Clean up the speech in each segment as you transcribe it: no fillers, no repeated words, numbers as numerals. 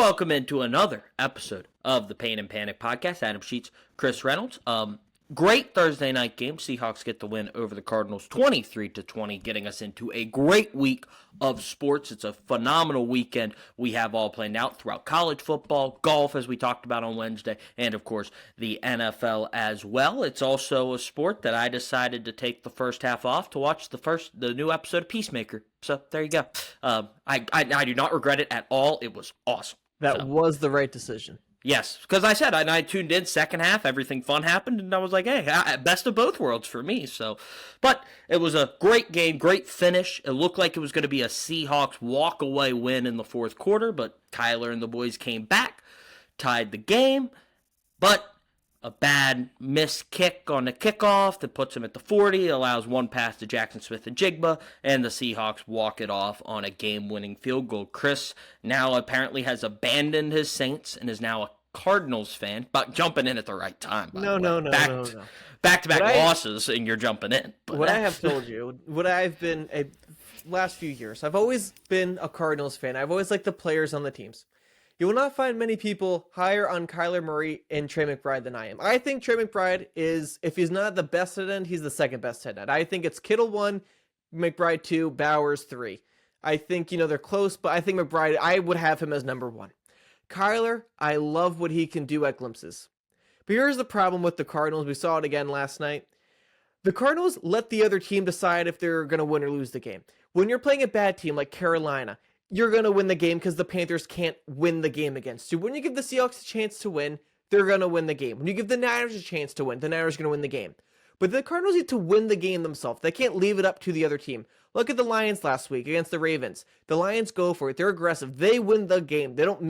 welcome into another episode of the Pain and Panic podcast. Adam Sheets, Chris Reynolds. Great Thursday night game. Seahawks get the win over the Cardinals 23-20, getting us into a great week of sports. It's a phenomenal weekend we have all playing out throughout college football, golf, as we talked about on Wednesday, and of course the NFL as well. It's also a sport that I decided to take the first half off to watch the new episode of Peacemaker. So there you go. I do not regret it at all. It was awesome. That was the right decision. Yes, because I said I tuned in second half, everything fun happened, and I was like, hey, best of both worlds for me. So, but it was a great game, great finish. It looked like it was going to be a Seahawks walk-away win in the fourth quarter, but Kyler and the boys came back, tied the game, but a bad missed kick on the kickoff that puts him at the 40, allows one pass to Jackson Smith-Njigba, and the Seahawks walk it off on a game-winning field goal. Chris now apparently has abandoned his Saints and is now a Cardinals fan, but jumping in at the right time. No. Back-to-back losses, and you're jumping in. What I have told you, what I've been last few years, I've always been a Cardinals fan. I've always liked the players on the teams. You will not find many people higher on Kyler Murray and Trey McBride than I am. I think Trey McBride is, if he's not the best tight end, he's the second best tight end. I think it's Kittle 1, McBride 2, Bowers 3. I think, they're close, but I think McBride, I would have him as number 1. Kyler, I love what he can do at glimpses. But here's the problem with the Cardinals. We saw it again last night. The Cardinals let the other team decide if they're going to win or lose the game. When you're playing a bad team like Carolina, you're going to win the game because the Panthers can't win the game against you. When you give the Seahawks a chance to win, they're going to win the game. When you give the Niners a chance to win, the Niners are going to win the game. But the Cardinals need to win the game themselves. They can't leave it up to the other team. Look at the Lions last week against the Ravens. The Lions go for it. They're aggressive. They win the game. They don't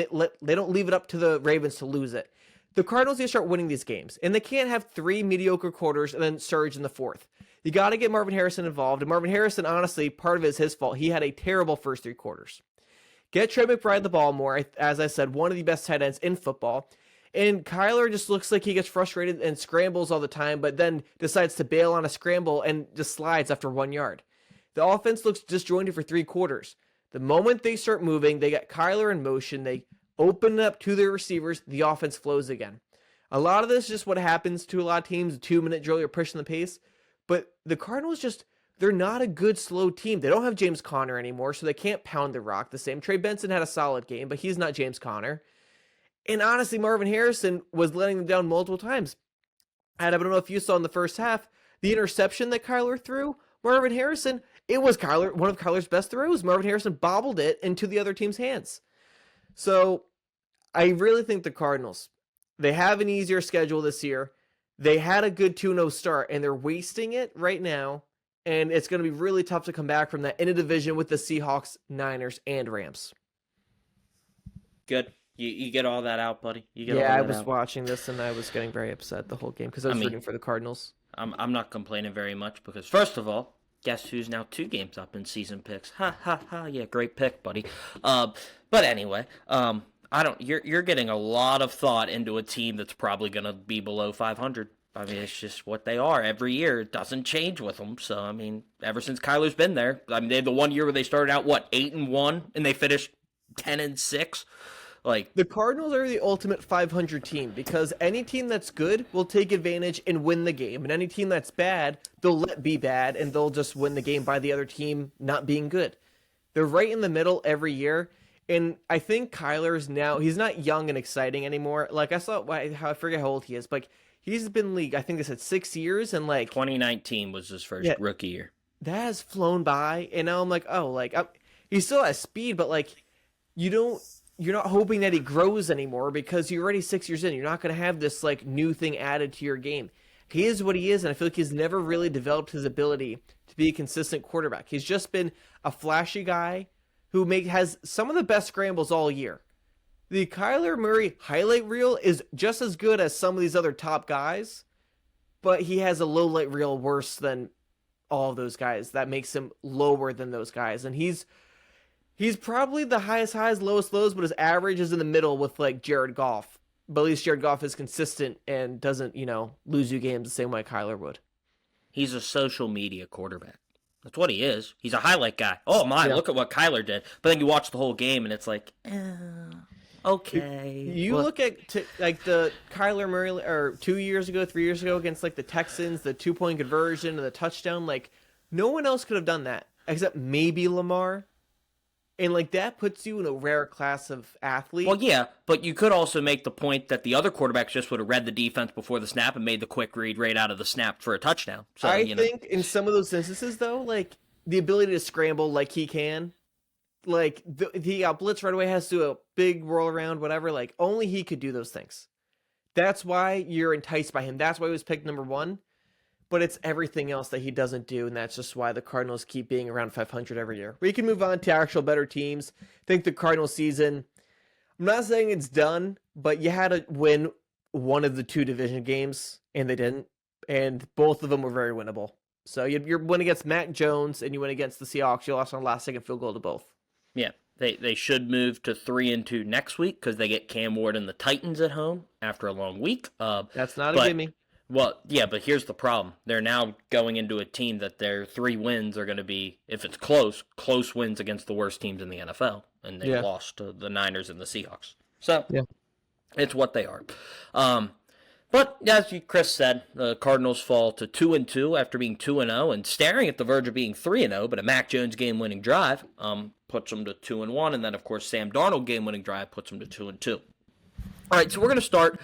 leave it up to the Ravens to lose it. The Cardinals need to start winning these games. And they can't have 3 mediocre quarters and then surge in the fourth. You got to get Marvin Harrison involved. And Marvin Harrison, honestly, part of it is his fault. He had a terrible first 3 quarters. Get Trey McBride the ball more. As I said, one of the best tight ends in football. And Kyler just looks like he gets frustrated and scrambles all the time, but then decides to bail on a scramble and just slides after 1 yard. The offense looks disjointed for 3 quarters. The moment they start moving, they get Kyler in motion, they open up to their receivers, the offense flows again. A lot of this is just what happens to a lot of teams, a 2-minute drill, you're pushing the pace. But the Cardinals they're not a good slow team. They don't have James Conner anymore, so they can't pound the rock the same. Trey Benson had a solid game, but he's not James Conner. And honestly, Marvin Harrison was letting them down multiple times. And I don't know if you saw in the first half, the interception that Kyler threw, Marvin Harrison, it was one of Kyler's best throws. Marvin Harrison bobbled it into the other team's hands. So I really think the Cardinals, they have an easier schedule this year. They had a good 2-0 start, and they're wasting it right now. And it's going to be really tough to come back from that in a division with the Seahawks, Niners, and Rams. Good. You get all that out, buddy. I was watching this, and I was getting very upset the whole game because I was rooting for the Cardinals. I'm not complaining very much because, first of all, guess who's now 2 games up in season picks? Ha, ha, ha. Yeah, great pick, buddy. But anyway, you're getting a lot of thought into a team that's probably going to be below 500. I mean, it's just what they are every year. It doesn't change with them. So, I mean, ever since Kyler's been there, I mean, they had the 1 year where they started out, 8-1, and they finished 10-6. The Cardinals are the ultimate 500 team because any team that's good will take advantage and win the game. And any team that's bad, they'll let be bad, and they'll just win the game by the other team not being good. They're right in the middle every year. And I think Kyler's now, he's not young and exciting anymore. I forget how old he is, but he's been in league, I think they said 6 years, and 2019 was his first rookie year. That has flown by, and now I'm he still has speed, but you're not hoping that he grows anymore because you're already 6 years in. You're not going to have this new thing added to your game. He is what he is, and I feel like he's never really developed his ability to be a consistent quarterback. He's just been a flashy guy who has some of the best scrambles all year. The Kyler Murray highlight reel is just as good as some of these other top guys, but he has a low light reel worse than all of those guys. That makes him lower than those guys. And he's probably the highest highs, lowest lows, but his average is in the middle with Jared Goff. But at least Jared Goff is consistent and doesn't, lose you games the same way Kyler would. He's a social media quarterback. That's what he is. He's a highlight guy. Oh my, look at what Kyler did. But then you watch the whole game and it's Okay. You look at like the Kyler Murray or 2 years ago, 3 years ago against like the Texans, the 2-point conversion and the touchdown. Like no one else could have done that except maybe Lamar. And like that puts you in a rare class of athlete. Well, yeah, but you could also make the point that the other quarterbacks just would have read the defense before the snap and made the quick read right out of the snap for a touchdown. So I think in some of those instances, though, like the ability to scramble like he can, like he got blitz right away, has to do a big roll around, whatever. Like only he could do those things. That's why you're enticed by him. That's why he was picked number one. But it's everything else that he doesn't do, and that's just why the Cardinals keep being around 500 every year. We can move on to actual better teams. I think the Cardinals season, I'm not saying it's done, but you had to win one of the two division games, and they didn't. And both of them were very winnable. So you win against Mac Jones, and you win against the Seahawks. You lost on a last-second field goal to both. Yeah, they should move to 3-2 next week because they get Cam Ward and the Titans at home after a long week. That's not a gimme. Well, yeah, but here's the problem. They're now going into a team that their 3 wins are going to be, if it's close wins against the worst teams in the NFL. And they lost to the Niners and the Seahawks. So, it's what they are. But, as Chris said, the Cardinals fall to 2-2 after being 2-0 and staring at the verge of being 3-0, but a Mac Jones game-winning drive puts them to 2-1. And then, of course, Sam Darnold game-winning drive puts them to 2-2. All right, so we're going to start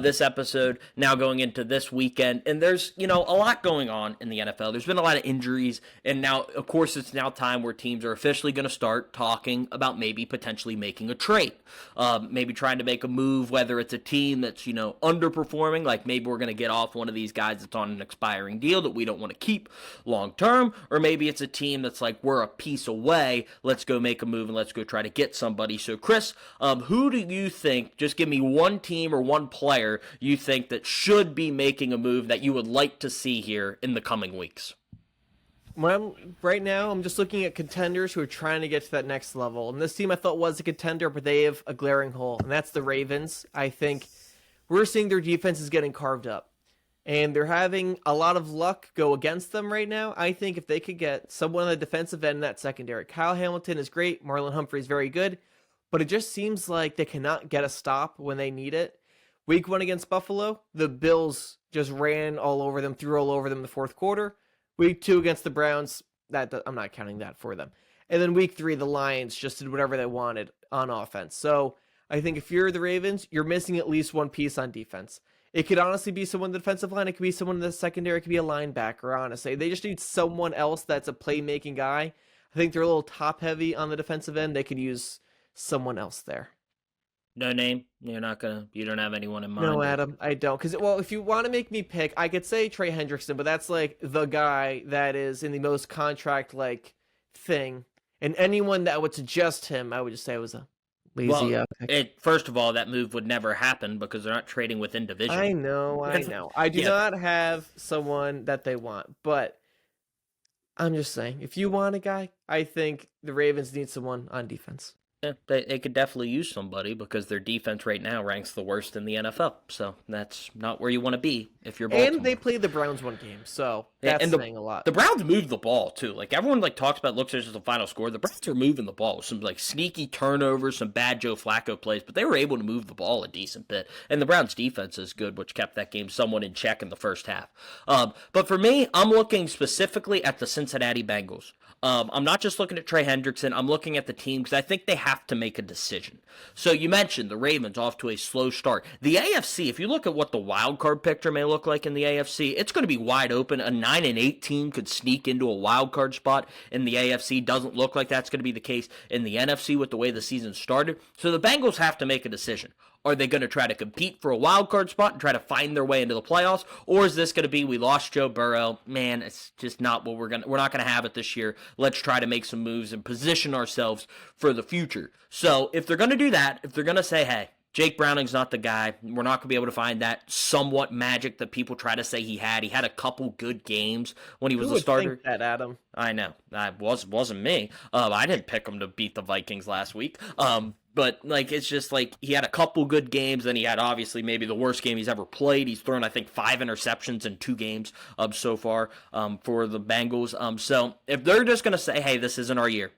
this episode now going into this weekend, and there's, a lot going on in the NFL. There's been a lot of injuries, and now, of course, it's now time where teams are officially going to start talking about maybe potentially making a trade, maybe trying to make a move, whether it's a team that's, underperforming, like maybe we're going to get off one of these guys that's on an expiring deal that we don't want to keep long-term, or maybe it's a team that's like, we're a piece away, let's go make a move and let's go try to get somebody. So, Chris, who do you think, just give me one team or one player you think that should be making a move that you would like to see here in the coming weeks? Right now, I'm just looking at contenders who are trying to get to that next level. And this team I thought was a contender, but they have a glaring hole, and that's the Ravens. I think we're seeing their defense is getting carved up, and they're having a lot of luck go against them right now. I think if they could get someone on the defensive end in that secondary, Kyle Hamilton is great, Marlon Humphrey is very good, but it just seems like they cannot get a stop when they need it. Week 1 against Buffalo, the Bills just ran all over them, threw all over them in the fourth quarter. Week 2 against the Browns, I'm not counting that for them. And then week 3, the Lions just did whatever they wanted on offense. So I think if you're the Ravens, you're missing at least one piece on defense. It could honestly be someone in the defensive line. It could be someone in the secondary. It could be a linebacker, honestly. They just need someone else that's a playmaking guy. I think they're a little top-heavy on the defensive end. They could use someone else there. No name? You don't have anyone in mind? No, Adam, I don't. Because, if you want to make me pick, I could say Trey Hendrickson, but that's like the guy that is in the most contract-like thing. And anyone that would suggest him, I would just say it was a lazy pick. First of all, that move would never happen because they're not trading within division. I know. I do not have someone that they want, but I'm just saying, if you want a guy, I think the Ravens need someone on defense. Yeah, they could definitely use somebody because their defense right now ranks the worst in the NFL. So that's not where you want to be if you're Baltimore. And they played the Browns one game, so that's saying a lot. The Browns moved the ball, too. Like, everyone talks about, looks at it as the final score. The Browns are moving the ball. Some, sneaky turnovers, some bad Joe Flacco plays, but they were able to move the ball a decent bit. And the Browns' defense is good, which kept that game somewhat in check in the first half. But for me, I'm looking specifically at the Cincinnati Bengals. I'm not just looking at Trey Hendrickson. I'm looking at the team because I think they have to make a decision. So you mentioned the Ravens off to a slow start. The AFC, if you look at what the wild card picture may look like in the AFC, it's going to be wide open. A 9-8 team could sneak into a wild card spot in the AFC. Doesn't look like that's going to be the case in the NFC with the way the season started. So the Bengals have to make a decision. Are they going to try to compete for a wild card spot and try to find their way into the playoffs? Or is this going to be, we lost Joe Burrow. Man, it's just not what we're not going to have it this year. Let's try to make some moves and position ourselves for the future. So if they're going to do that, if they're going to say, hey, Jake Browning's not the guy, we're not going to be able to find that somewhat magic that people try to say he had. He had a couple good games when he was a starter. Who would think that, Adam? I know. Wasn't me. I didn't pick him to beat the Vikings last week. But, it's just, he had a couple good games, and he had, obviously, maybe the worst game he's ever played. He's thrown, I think, 5 interceptions in 2 games so far for the Bengals. So, if they're just going to say, hey, this isn't our year,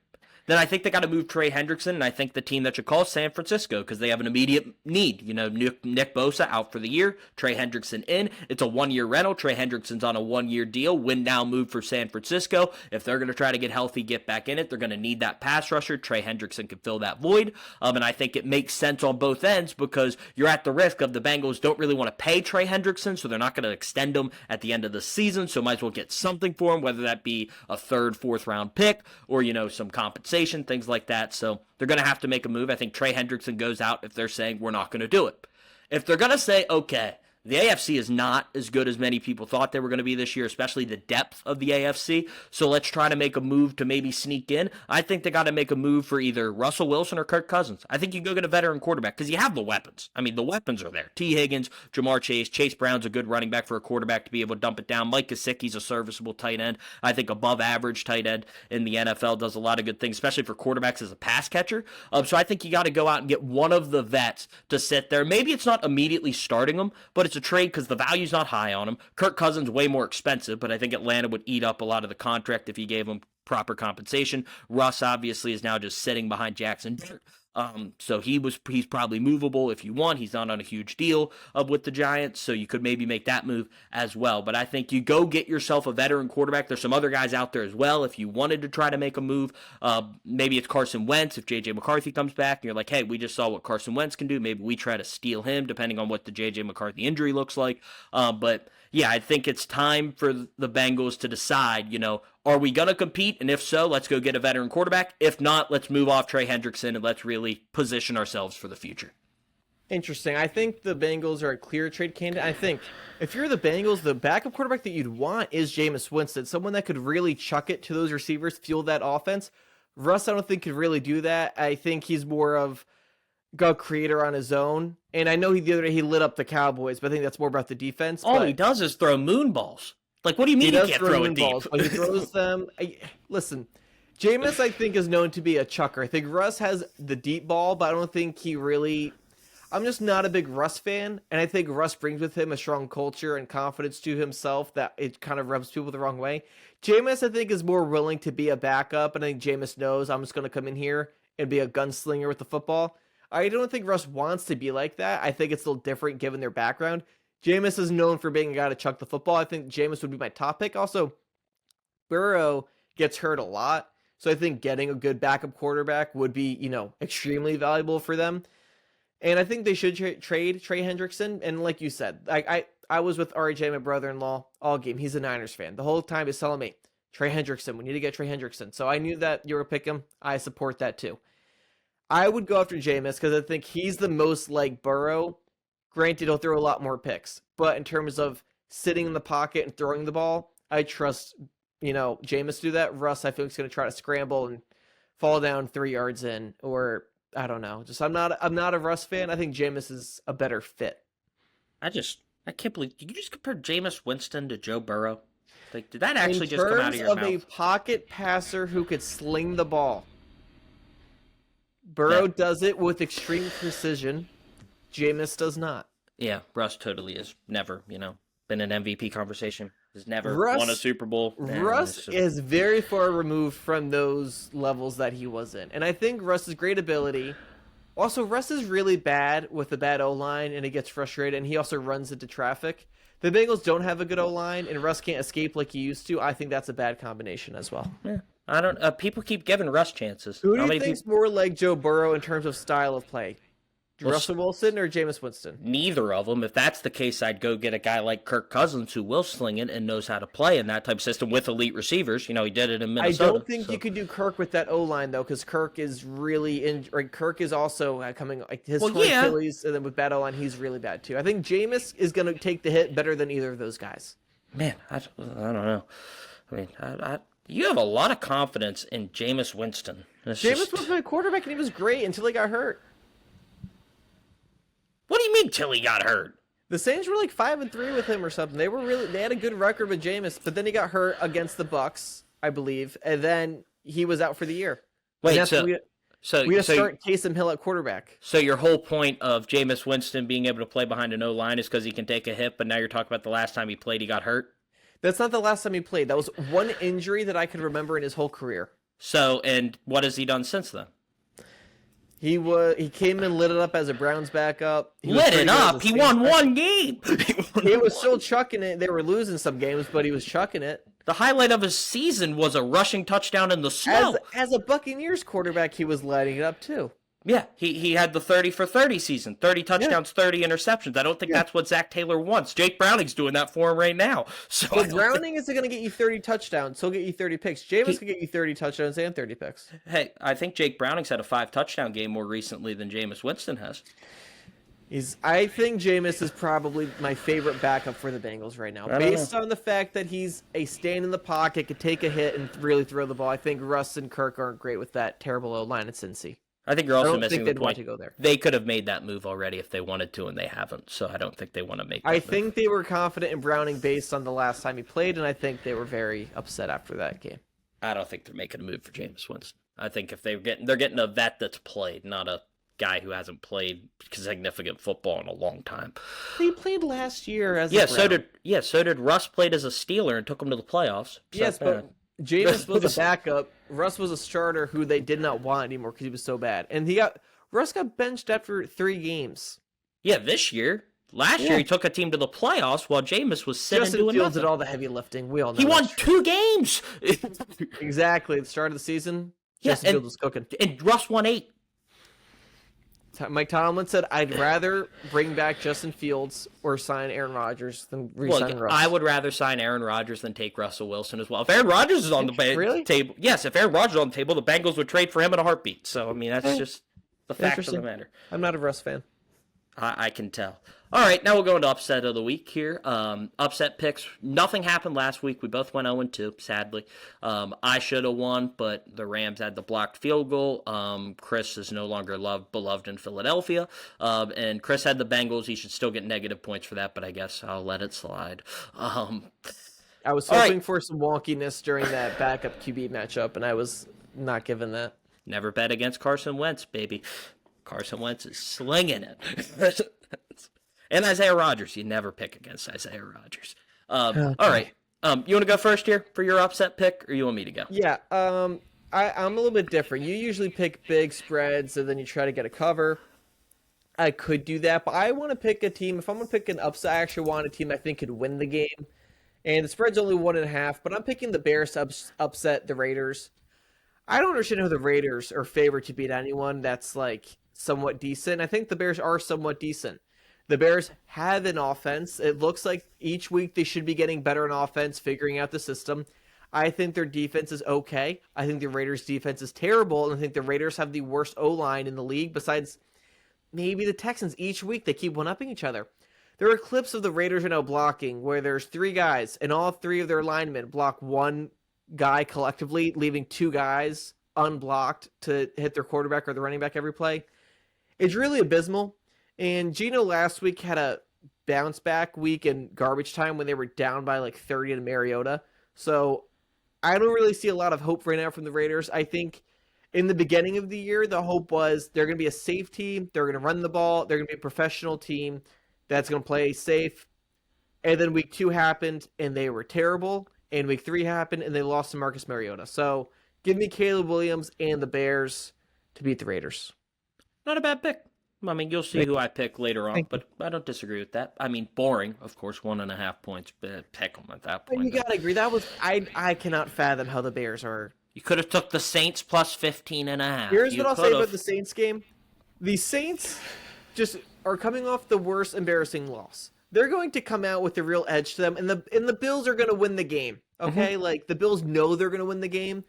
then I think they got to move Trey Hendrickson, and I think the team that should call is San Francisco because they have an immediate need. Nick Bosa out for the year, Trey Hendrickson in. It's a 1-year rental. Trey Hendrickson's on a 1-year deal. Win now move for San Francisco. If they're going to try to get healthy, get back in it, they're going to need that pass rusher. Trey Hendrickson can fill that void, and I think it makes sense on both ends because you're at the risk of the Bengals don't really want to pay Trey Hendrickson, so they're not going to extend him at the end of the season, so might as well get something for him, whether that be a third, fourth round pick or, some compensation, things like that. So they're going to have to make a move. I think Trey Hendrickson goes out if they're saying we're not going to do it. If they're going to say, okay, the AFC is not as good as many people thought they were going to be this year, especially the depth of the AFC. So let's try to make a move to maybe sneak in. I think they got to make a move for either Russell Wilson or Kirk Cousins. I think you go get a veteran quarterback because you have the weapons. I mean, the weapons are there. T. Higgins, Jamar Chase, Chase Brown's a good running back for a quarterback to be able to dump it down. Mike Gesicki's a serviceable tight end. I think above average tight end in the NFL does a lot of good things, especially for quarterbacks as a pass catcher. So I think you got to go out and get one of the vets to sit there. Maybe it's not immediately starting them, but it's a trade because the value's not high on him. Kirk Cousins way more expensive, but I think Atlanta would eat up a lot of the contract if you gave him proper compensation. Russ obviously is now just sitting behind Jackson. So he's probably movable if you want. He's not on a huge deal with the Giants, so you could maybe make that move as well. But I think you go get yourself a veteran quarterback. There's some other guys out there as well if you wanted to try to make a move. Maybe it's Carson Wentz if J.J. McCarthy comes back and you're like, hey, we just saw what Carson Wentz can do. Maybe we try to steal him depending on what the J.J. McCarthy injury looks like. But yeah, I think it's time for the Bengals to decide, are we going to compete? And if so, let's go get a veteran quarterback. If not, let's move off Trey Hendrickson and let's really position ourselves for the future. Interesting. I think the Bengals are a clear trade candidate. I think if you're the Bengals, the backup quarterback that you'd want is Jameis Winston, someone that could really chuck it to those receivers, fuel that offense. Russ, I don't think could really do that. I think he's more of a creator on his own. And I know the other day he lit up the Cowboys, but I think that's more about the defense. All he does is throw moon balls. Like, what do you mean he can't throw it deep? Balls, but he throws them. Listen, Jameis, I think, is known to be a chucker. I think Russ has the deep ball, but I don't think he really... I'm just not a big Russ fan, and I think Russ brings with him a strong culture and confidence to himself that it kind of rubs people the wrong way. Jameis, I think, is more willing to be a backup, and I think Jameis knows I'm just going to come in here and be a gunslinger with the football. I don't think Russ wants to be like that. I think it's a little different given their background. Jameis is known for being a guy to chuck the football. I think Jameis would be my top pick. Also, Burrow gets hurt a lot, so I think getting a good backup quarterback would be, extremely valuable for them. And I think they should trade Trey Hendrickson. And like you said, I was with RJ, my brother-in-law, all game. He's a Niners fan. The whole time he's telling me, Trey Hendrickson, we need to get Trey Hendrickson. So I knew that you were picking him. I support that too. I would go after Jameis because I think he's the most like Burrow. Granted, he'll throw a lot more picks, but in terms of sitting in the pocket and throwing the ball, I trust, Jameis to do that. Russ, I feel he's going to try to scramble and fall down 3 yards in, or I don't know. Just I'm not a Russ fan. I think Jameis is a better fit. I can't believe you just compared Jameis Winston to Joe Burrow. Like, did that actually just come out of your mouth? In terms of a pocket passer who could sling the ball, Burrow does it with extreme precision. Jameis does not. Yeah, Russ totally is never, been an MVP conversation. Has never won a Super Bowl. Russ is very far removed from those levels that he was in. And I think Russ's great ability. Also, Russ is really bad with a bad O-line, and he gets frustrated, and he also runs into traffic. The Bengals don't have a good O-line, and Russ can't escape like he used to. I think that's a bad combination as well. Yeah. I don't. People keep giving Russ chances. Who do you think's more like Joe Burrow in terms of style of play? Russell Wilson or Jameis Winston? Neither of them. If that's the case, I'd go get a guy like Kirk Cousins who will sling it and knows how to play in that type of system with elite receivers. He did it in Minnesota. I don't think you could do Kirk with that O-line, though, because Kirk is really Kirk is also coming his Achilles, and then with bad O-line, he's really bad too. I think Jameis is going to take the hit better than either of those guys. Man, I don't know. I mean, you have a lot of confidence in Jameis Winston. Jameis was my quarterback, and he was great until he got hurt. What do you mean till he got hurt? The Saints were like 5-3 with him or something. They had a good record with Jameis, but then he got hurt against the Bucks, I believe, and then he was out for the year. Wait, we had to start Taysom Hill at quarterback. So your whole point of Jameis Winston being able to play behind an O-line is because he can take a hit, but now you're talking about the last time he played, he got hurt? That's not the last time he played. That was one injury that I could remember in his whole career. So, and what has he done since then? He came and lit it up as a Browns backup. Lit it up. He won one game. He was still chucking it. They were losing some games, but he was chucking it. The highlight of his season was a rushing touchdown in the snow. As a Buccaneers quarterback, he was lighting it up too. Yeah, he had the 30 for 30 season, 30 touchdowns, 30 interceptions. I don't think that's what Zach Taylor wants. Jake Browning's doing that for him right now. So Browning isn't going to get you 30 touchdowns. He'll get you 30 picks. Jameis can get you 30 touchdowns and 30 picks. Hey, I think Jake Browning's had a 5-touchdown game more recently than Jameis Winston has. I think Jameis is probably my favorite backup for the Bengals right now. Based on the fact that he's a stand in the pocket, could take a hit and really throw the ball. I think Russ and Kirk aren't great with that terrible O-line at Cincy. I think you're also missing the point. To go there. They could have made that move already if they wanted to, and they haven't. So I don't think they want to make that I move. think they were confident in Browning based on the last time he played, and I think they were very upset after that game. I don't think they're making a move for Jameis Winston. I think if they're getting a vet that's played, not a guy who hasn't played significant football in a long time. He played last year as so did Russ. Played as a Steeler and took him to the playoffs. Yes, but Jameis was a backup. Russ was a starter who they did not want anymore because he was so bad, and Russ got benched after 3 games. Yeah, this year. Last year he took a team to the playoffs while Jameis was sitting Justin doing Fields nothing. did all the heavy lifting. We all know he won 2 games. Exactly. At the start of the season, Justin Fields was cooking. And Russ won 8. Mike Tomlin said, "I'd rather bring back Justin Fields or sign Aaron Rodgers than re-sign Russ." I would rather sign Aaron Rodgers than take Russell Wilson as well. If Aaron Rodgers is on the table, yes, if Aaron Rodgers is on the table, the Bengals would trade for him in a heartbeat. So, I mean, that's just the fact of the matter. I'm not a Russ fan. I can tell. All right, now we'll go into upset of the week here. Upset picks. Nothing happened last week. We both went 0-2, sadly. I should have won, but the Rams had the blocked field goal. Chris is no longer beloved in Philadelphia. And Chris had the Bengals. He should still get negative points for that, but I guess I'll let it slide. I was hoping for some wonkiness during that backup QB matchup, and I was not given that. Never bet against Carson Wentz, baby. Carson Wentz is slinging it. And Isaiah Rodgers. You never pick against Isaiah Rodgers. Okay. All right. You want to go first here for your upset pick, or you want me to go? Yeah. I'm a little bit different. You usually pick big spreads, and then you try to get a cover. I could do that, but I want to pick a team. If I'm going to pick an upset, I actually want a team I think could win the game. And the spread's only 1.5, but I'm picking the Bears to upset the Raiders. I don't understand how the Raiders are favored to beat anyone that's like somewhat decent. I think the Bears are somewhat decent. The Bears have an offense. It looks like each week they should be getting better in offense, figuring out the system. I think their defense is okay. I think the Raiders' defense is terrible, and I think the Raiders have the worst O-line in the league besides maybe the Texans. Each week they keep one-upping each other. There are clips of the Raiders blocking where there's 3 guys, and all 3 of their linemen block one guy collectively, leaving 2 guys unblocked to hit their quarterback or the running back every play. It's really abysmal. And Geno last week had a bounce back week in garbage time when they were down by like 30 in Mariota. So I don't really see a lot of hope right now from the Raiders. I think in the beginning of the year, the hope was they're going to be a safe team. They're going to run the ball. They're going to be a professional team that's going to play safe. And then week 2 happened and they were terrible. And week 3 happened and they lost to Marcus Mariota. So give me Caleb Williams and the Bears to beat the Raiders. Not a bad pick. I mean, you'll see who I pick later on, but I don't disagree with that. I mean, boring, of course, 1.5 points, but pick them at that point. You gotta agree. That was I cannot fathom how the Bears are. You could have took the Saints plus 15.5. Here's what I'll say about the Saints game. The Saints just are coming off the worst embarrassing loss. They're going to come out with a real edge to them, and the Bills are going to win the game. Okay, like the Bills know they're going to win the game.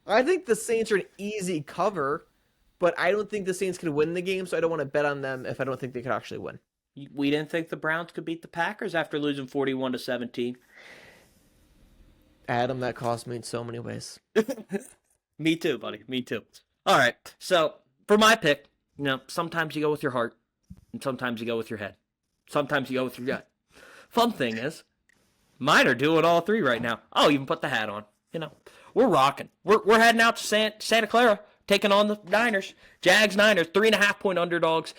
I think the Saints are an easy cover. But I don't think the Saints can win the game, so I don't want to bet on them if I don't think they could actually win. We didn't think the Browns could beat the Packers after losing 41-17. Adam, that cost me in so many ways. Me too, buddy. Me too. All right. So for my pick, sometimes you go with your heart, and sometimes you go with your head. Sometimes you go with your gut. Fun thing is, mine are doing all 3 right now. I'll even put the hat on. We're rocking. We're heading out to Santa Clara. Taking on the Niners. Jags, Niners, 3.5-point underdogs.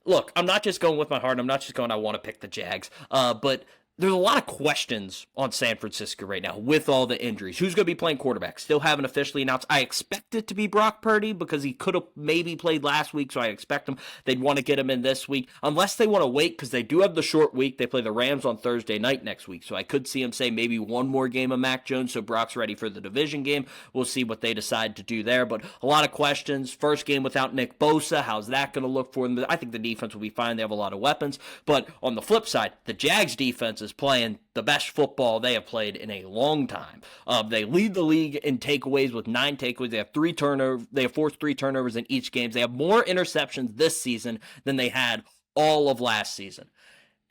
Look, I'm not just going with my heart. I'm not just going, I want to pick the Jags. But there's a lot of questions on San Francisco right now with all the injuries. Who's going to be playing quarterback? Still haven't officially announced. I expect it to be Brock Purdy because he could have maybe played last week, so I expect him. They'd want to get him in this week, unless they want to wait because they do have the short week. They play the Rams on Thursday night next week, so I could see him say maybe one more game of Mac Jones so Brock's ready for the division game. We'll see what they decide to do there, but a lot of questions. First game without Nick Bosa. How's that going to look for them? I think the defense will be fine. They have a lot of weapons, but on the flip side, the Jags defense is playing the best football they have played in a long time. They lead the league in takeaways with 9 takeaways. They have 3 turnovers. They have forced 3 turnovers in each game. They have more interceptions this season than they had all of last season.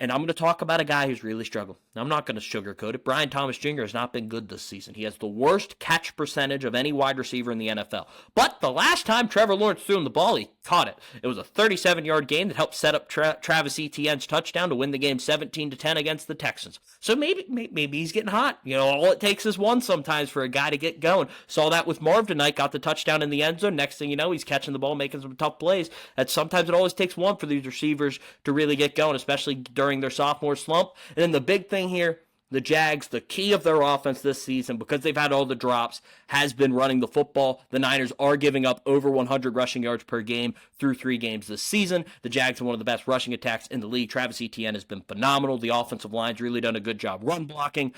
And I'm going to talk about a guy who's really struggled. I'm not going to sugarcoat it. Brian Thomas Jr. has not been good this season. He has the worst catch percentage of any wide receiver in the NFL. But the last time Trevor Lawrence threw him the ball, he caught it. It was a 37-yard game that helped set up Travis Etienne's touchdown to win the game 17-10 against the Texans. So maybe he's getting hot. You know, all it takes is one sometimes for a guy to get going. Saw that with Marv tonight, got the touchdown in the end zone. Next thing you know, he's catching the ball, making some tough plays. And sometimes it always takes one for these receivers to really get going, especially during their sophomore slump. And then the big thing here, the Jags, the key of their offense this season, because they've had all the drops, has been running the football. The Niners are giving up over 100 rushing yards per game through 3 games this season. The Jags are one of the best rushing attacks in the league. Travis Etienne has been phenomenal. The offensive line's really done a good job run blocking.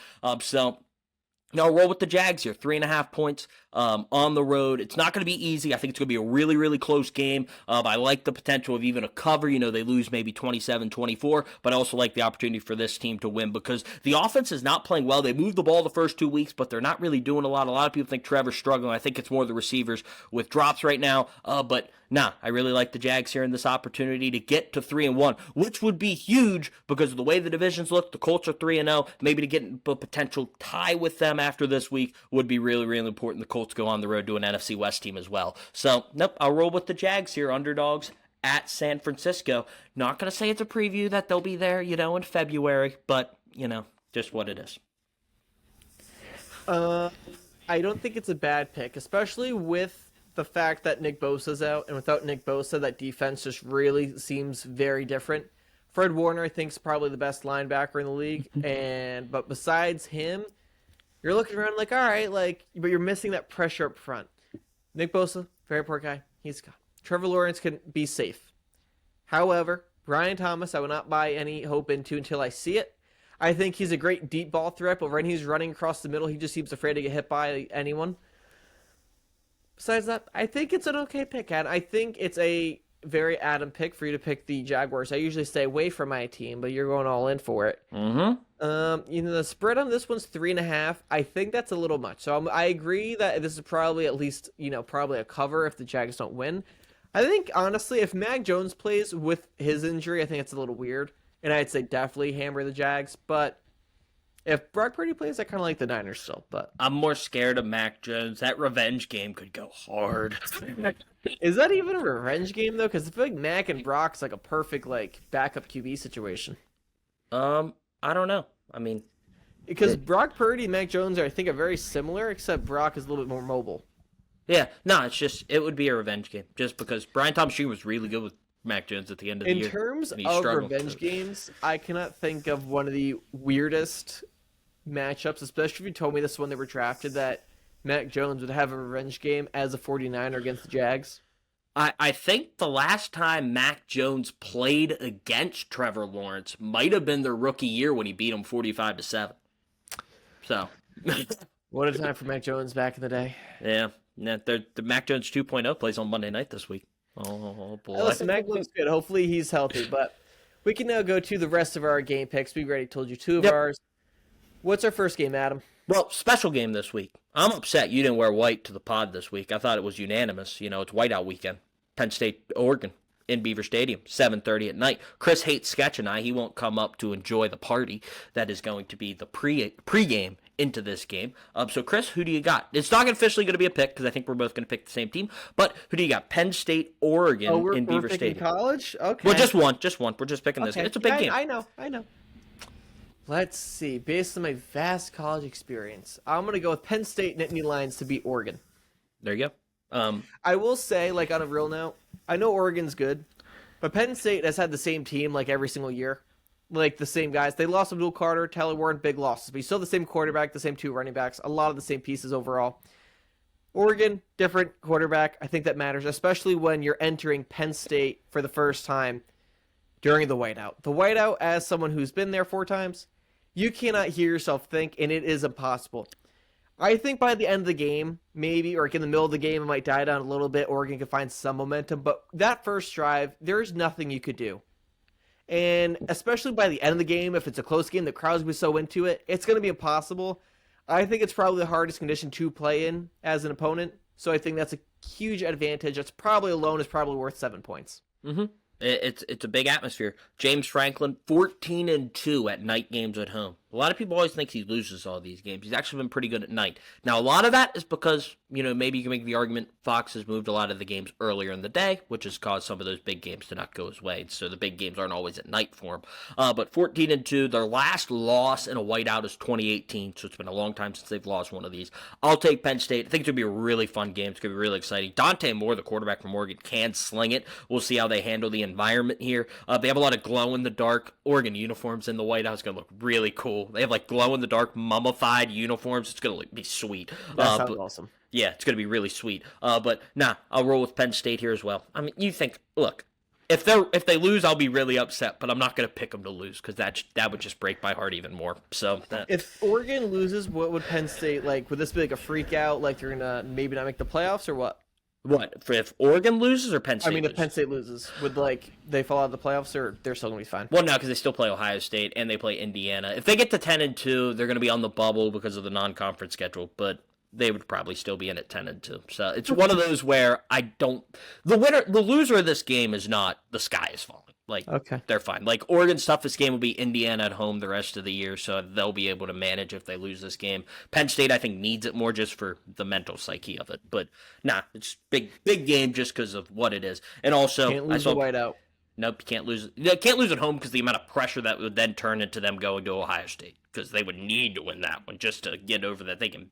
Now, roll with the Jags here. 3.5 points on the road. It's not going to be easy. I think it's going to be a really, really close game. I like the potential of even a cover. You know, they lose maybe 27-24, but I also like the opportunity for this team to win because the offense is not playing well. They moved the ball the first 2 weeks, but they're not really doing a lot. A lot of people think Trevor's struggling. I think it's more the receivers with drops right now. I really like the Jags here in this opportunity to get to 3-1, which would be huge because of the way the divisions look. The Colts are 3-0. Maybe to get a potential tie with them after this week would be really, really important. The Colts go on the road to an NFC West team as well. So, nope, I'll roll with the Jags here, underdogs at San Francisco. Not going to say it's a preview that they'll be there, in February, but, just what it is. I don't think it's a bad pick, especially with the fact that Nick Bosa's out, and without Nick Bosa, that defense just really seems very different. Fred Warner, I think, is probably the best linebacker in the league, but besides him, you're looking around like, all right, but you're missing that pressure up front. Nick Bosa, very poor guy. He's gone. Trevor Lawrence can be safe. However, Brian Thomas, I will not buy any hope into until I see it. I think he's a great deep ball threat, but when he's running across the middle, he just seems afraid to get hit by anyone. Besides that, I think it's an okay pick, Adam. I think it's a very Adam pick for you to pick the Jaguars. I usually stay away from my team, but you're going all in for it. Mm-hmm. The spread on this one's 3.5. I think that's a little much. So I agree that this is probably at least, probably a cover if the Jags don't win. I think, honestly, if Mac Jones plays with his injury, I think it's a little weird. And I'd say definitely hammer the Jags. But if Brock Purdy plays, I kind of like the Niners still. But I'm more scared of Mac Jones. That revenge game could go hard. Is that even a revenge game, though? Because I feel like Mac and Brock's like a perfect backup QB situation. I don't know. I mean, because Brock Purdy and Mac Jones are, I think, are very similar, except Brock is a little bit more mobile. Yeah, no, it would be a revenge game, just because Brian Thomas Jr. was really good with Mac Jones at the end of the year. In terms of revenge games, I cannot think of one of the weirdest matchups, especially if you told me this when they were drafted, that Mac Jones would have a revenge game as a 49er against the Jags. I think the last time Mac Jones played against Trevor Lawrence might have been their rookie year when he beat him 45-7. So, what a time for Mac Jones back in the day. Yeah, the Mac Jones 2.0 plays on Monday night this week. Oh boy! Listen, Mac looks good. Hopefully he's healthy. But we can now go to the rest of our game picks. We already told you 2 of ours. What's our first game, Adam? Well, special game this week. I'm upset you didn't wear white to the pod this week. I thought it was unanimous. It's whiteout weekend. Penn State, Oregon, in Beaver Stadium, 7:30 at night. Chris hates Sketch and I. He won't come up to enjoy the party that is going to be the pregame into this game. So, Chris, who do you got? It's not officially going to be a pick because I think we're both going to pick the same team. But who do you got? Penn State, Oregon in Beaver Stadium. College? Okay. Well, just one. We're just picking this. It's a big game. I know. Let's see. Based on my vast college experience, I'm going to go with Penn State Nittany Lions to beat Oregon. There you go. I will say, on a real note, I know Oregon's good, but Penn State has had the same team every single year. like the same guys. They lost Abdul Carter, Tyler Warren, big losses, but you still have the same quarterback, the same 2 running backs, a lot of the same pieces overall. Oregon, different quarterback. I think that matters, especially when you're entering Penn State for the first time during the whiteout. The whiteout, as someone who's been there 4 times, you cannot hear yourself think, and it is impossible. I think by the end of the game, maybe, or in the middle of the game, it might die down a little bit. Oregon could find some momentum, but that first drive, there's nothing you could do. And especially by the end of the game, if it's a close game, the crowd's going to be so into it, it's going to be impossible. I think it's probably the hardest condition to play in as an opponent, so I think that's a huge advantage. That's probably alone is probably worth 7 points. Mm-hmm. It's a big atmosphere. James Franklin, 14-2 at night games at home. A lot of people always think he loses all these games. He's actually been pretty good at night. Now, a lot of that is because, maybe you can make the argument Fox has moved a lot of the games earlier in the day, which has caused some of those big games to not go his way. So the big games aren't always at night for him. But 14-2, their last loss in a whiteout is 2018, so it's been a long time since they've lost one of these. I'll take Penn State. I think it's going to be a really fun game. It's going to be really exciting. Dante Moore, the quarterback from Oregon, can sling it. We'll see how they handle the environment here. They have a lot of glow-in-the-dark Oregon uniforms in the whiteout. It's going to look really cool. They have glow-in-the-dark mummified uniforms. It's going to be sweet. That sounds awesome. Yeah, it's going to be really sweet. But I'll roll with Penn State here as well. I mean, you think, look, if they lose, I'll be really upset, but I'm not going to pick them to lose because that would just break my heart even more. So if Oregon loses, what would Penn State like? Would this be like a freak out? Like they're gonna maybe not make the playoffs or what? What if Oregon loses or Penn State? If Penn State loses, would they fall out of the playoffs or they're still gonna be fine? Well, no, because they still play Ohio State and they play Indiana. If they get to 10-2, they're gonna be on the bubble because of the non-conference schedule, but they would probably still be in at 10-2. So it's one of those where the loser of this game is not the sky is falling. Okay. They're fine. Oregon's toughest game will be Indiana at home the rest of the year, so they'll be able to manage if they lose this game. Penn State, I think, needs it more just for the mental psyche of it. But, it's big game just because of what it is. And also, can't lose the whiteout. Nope, you can't lose. You can't lose at home because the amount of pressure that would then turn into them going to Ohio State because they would need to win that one just to get over that they can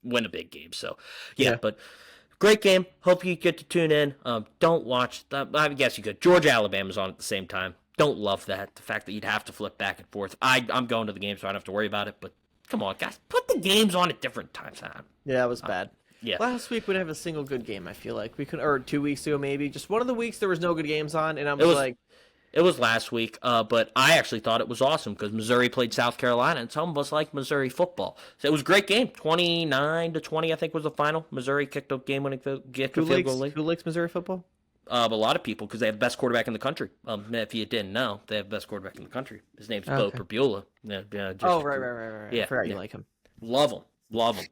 win a big game. So, yeah. But great game. Hope you get to tune in. Don't watch. I guess you could. Georgia, Alabama's on at the same time. Don't love that. The fact that you'd have to flip back and forth. I'm going to the game, so I don't have to worry about it. But come on, guys. Put the games on at different times. Yeah, it was bad. Yeah. Last week we didn't have a single good game, I feel like. Or 2 weeks ago maybe. Just one of the weeks there was no good games on, and it was last week, but I actually thought it was awesome because Missouri played South Carolina, and some of us like Missouri football. So it was a great game. 29-20, I think, was the final. Missouri kicked a game-winning field goal lead. Who likes Missouri football? A lot of people because they have the best quarterback in the country. If you didn't know, they have the best quarterback in the country. His name's Bo Perbula. Right. Yeah, I forgot you like him. Love him.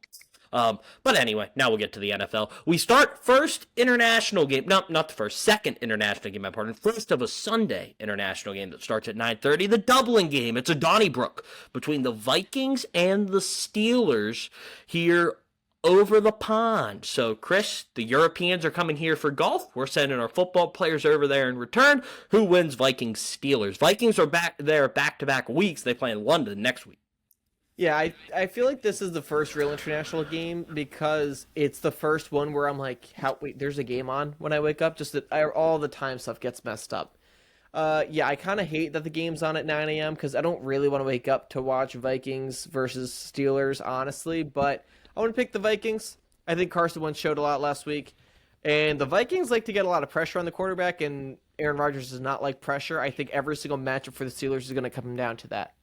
But anyway, now we'll get to the NFL. We start first international game. No, not the first. Second international game, my partner. First of a Sunday international game that starts at 9:30. The Dublin game. It's a Donnybrook between the Vikings and the Steelers here over the pond. So, Chris, the Europeans are coming here for golf. We're sending our football players over there in return. Who wins Vikings Steelers? Vikings are back there back-to-back weeks. They play in London next week. Yeah, I feel like this is the first real international game because it's the first one where I'm like, wait, there's a game on when I wake up. Just that all the time stuff gets messed up. I kind of hate that the game's on at 9 a.m. because I don't really want to wake up to watch Vikings versus Steelers, honestly. But I want to pick the Vikings. I think Carson Wentz showed a lot last week. And the Vikings like to get a lot of pressure on the quarterback, and Aaron Rodgers does not like pressure. I think every single matchup for the Steelers is going to come down to that.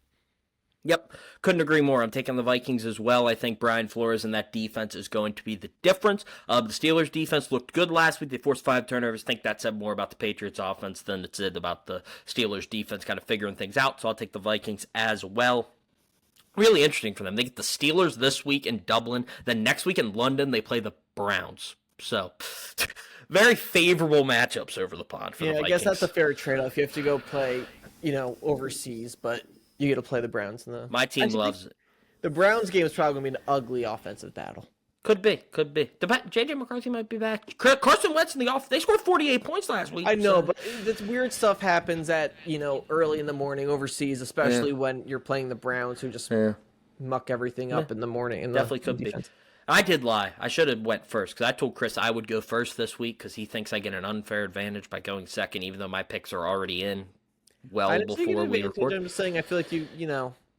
Yep, couldn't agree more. I'm taking the Vikings as well. I think Brian Flores and that defense is going to be the difference. The Steelers' defense looked good last week. They forced 5 turnovers. I think that said more about the Patriots' offense than it said about the Steelers' defense kind of figuring things out, so I'll take the Vikings as well. Really interesting for them. They get the Steelers this week in Dublin. Then next week in London, they play the Browns. So, very favorable matchups over the pond for the Vikings. I guess that's a fair trade-off. You have to go play, overseas, but you get to play the Browns. My team loves it. The Browns game is probably going to be an ugly offensive battle. Could be. J.J. McCarthy might be back. Carson Wentz in the off. They scored 48 points last week. I know, but this weird stuff happens at, early in the morning overseas, especially when you're playing the Browns who just muck everything up in the morning. Definitely could be. I did lie. I should have went first because I told Chris I would go first this week because he thinks I get an unfair advantage by going second, even though my picks are already in. I well didn't take an before we advantage. record. I'm just saying, I feel like you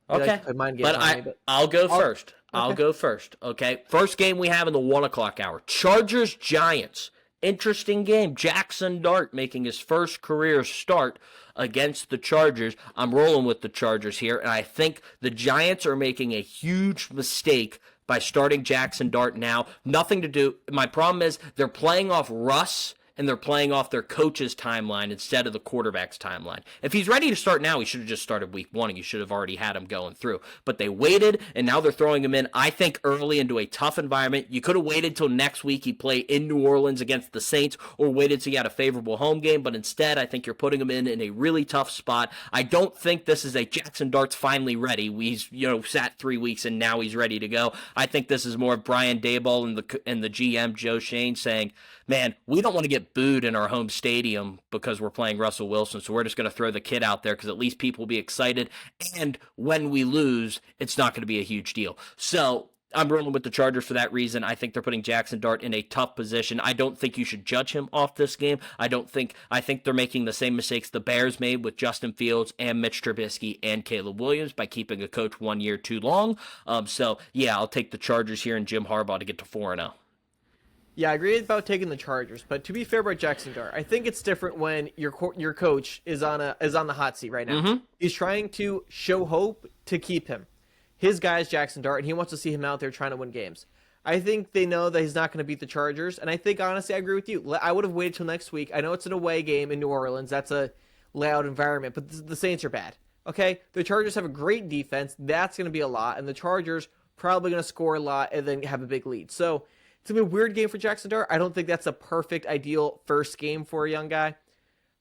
Okay, like to play mind games but on me, but I'll go I'll- first. I'll okay. go first. Okay, first game we have in the 1 o'clock hour: Chargers Giants. Interesting game. Jackson Dart making his first career start against the Chargers. I'm rolling with the Chargers here, and I think the Giants are making a huge mistake by starting Jackson Dart now. Nothing to do. My problem is they're playing off Russ and they're playing off their coach's timeline instead of the quarterback's timeline. If he's ready to start now, he should have just started week 1 and you should have already had him going through. But they waited, and now they're throwing him in, I think, early into a tough environment. You could have waited till next week he played in New Orleans against the Saints, or waited till he had a favorable home game, but instead I think you're putting him in a really tough spot. I don't think this is a Jackson Dart's finally ready. He's sat 3 weeks and now he's ready to go. I think this is more of Brian Daboll and the GM Joe Shane saying, man, we don't want to get booed in our home stadium because we're playing Russell Wilson, so we're just going to throw the kid out there because at least people will be excited, and when we lose, it's not going to be a huge deal. So I'm rolling with the Chargers for that reason. I think they're putting Jackson Dart in a tough position. I don't think you should judge him off this game. I think they're making the same mistakes the Bears made with Justin Fields and Mitch Trubisky and Caleb Williams by keeping a coach 1 year too long. So yeah, I'll take the Chargers here and Jim Harbaugh to get to 4-0. Yeah, I agree about taking the Chargers, but to be fair about Jackson Dart, I think it's different when your coach is on the hot seat right now. Mm-hmm. He's trying to show hope to keep him. His guy is Jackson Dart, and he wants to see him out there trying to win games. I think they know that he's not going to beat the Chargers, and I think, honestly, I agree with you. I would have waited till next week. I know it's an away game in New Orleans. That's a loud environment, but the Saints are bad. Okay? The Chargers have a great defense. That's going to be a lot, and the Chargers probably going to score a lot and then have a big lead. So it's going to be a weird game for Jackson Dart. I don't think that's a perfect, ideal first game for a young guy.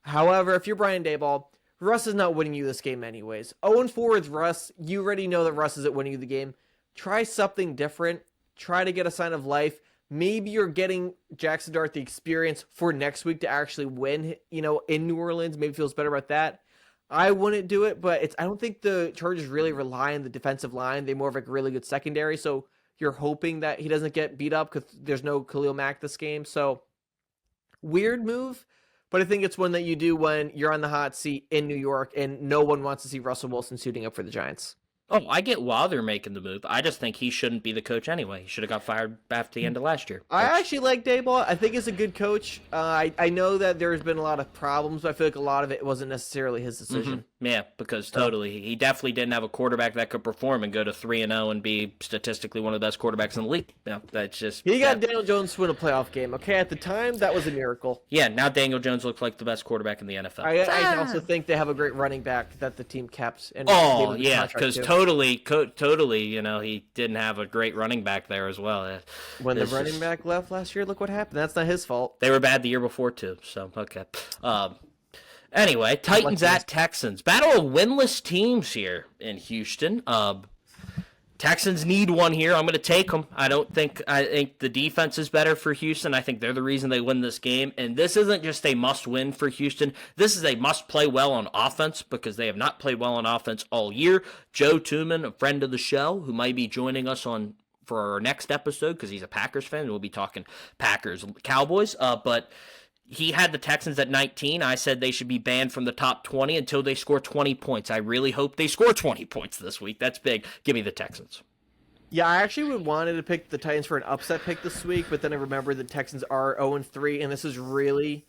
However, if you're Brian Daboll, Russ is not winning you this game anyways. 0-4 with Russ. You already know that Russ isn't winning you the game. Try something different. Try to get a sign of life. Maybe you're getting Jackson Dart the experience for next week to actually win, in New Orleans. Maybe feels better about that. I wouldn't do it, but I don't think the Chargers really rely on the defensive line. They more of a really good secondary, so you're hoping that he doesn't get beat up because there's no Khalil Mack this game. So weird move, but I think it's one that you do when you're on the hot seat in New York and no one wants to see Russell Wilson suiting up for the Giants. Oh, I get why they're making the move. I just think he shouldn't be the coach anyway. He should have got fired after the end of last year. I actually like Daboll. I think he's a good coach. I know that there's been a lot of problems, but I feel like a lot of it wasn't necessarily his decision. Mm-hmm. Yeah, because totally. He definitely didn't have a quarterback that could perform and go to 3-0 and be statistically one of the best quarterbacks in the league. Yeah, that's just... He got Daniel Jones to win a playoff game, okay? At the time, that was a miracle. Yeah, now Daniel Jones looks like the best quarterback in the NFL. I also think they have a great running back that the team kept. And yeah, because totally, he didn't have a great running back there as well. When the running back left last year, look what happened. That's not his fault. They were bad the year before, too, so, okay. Anyway, Titans at Texans. Battle of winless teams here in Houston. Texans need one here. I'm going to take them. I think the defense is better for Houston. I think they're the reason they win this game. And this isn't just a must-win for Houston. This is a must-play well on offense because they have not played well on offense all year. Joe Tooman, a friend of the show, who might be joining us for our next episode because he's a Packers fan. We'll be talking Packers-Cowboys. But he had the Texans at 19. I said they should be banned from the top 20 until they score 20 points. I really hope they score 20 points this week. That's big. Give me the Texans. Yeah, I actually wanted to pick the Titans for an upset pick this week, but then I remembered the Texans are 0-3, and this is really...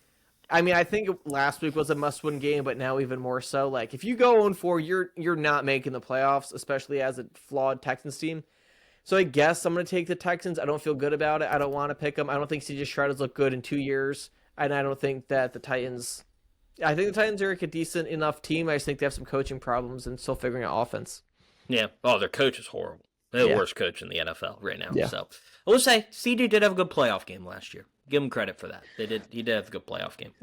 I think last week was a must-win game, but now even more so. Like, if you go 0-4, you're not making the playoffs, especially as a flawed Texans team. So I guess I'm going to take the Texans. I don't feel good about it. I don't want to pick them. I don't think C.J. Stroud has looked good in 2 years. And I don't think that the Titans... I think the Titans are like a decent enough team. I just think they have some coaching problems and still figuring out offense. Yeah. Oh, their coach is horrible. They're the worst coach in the NFL right now. Yeah. So I will say, CJ did have a good playoff game last year. Give him credit for that. He did have a good playoff game.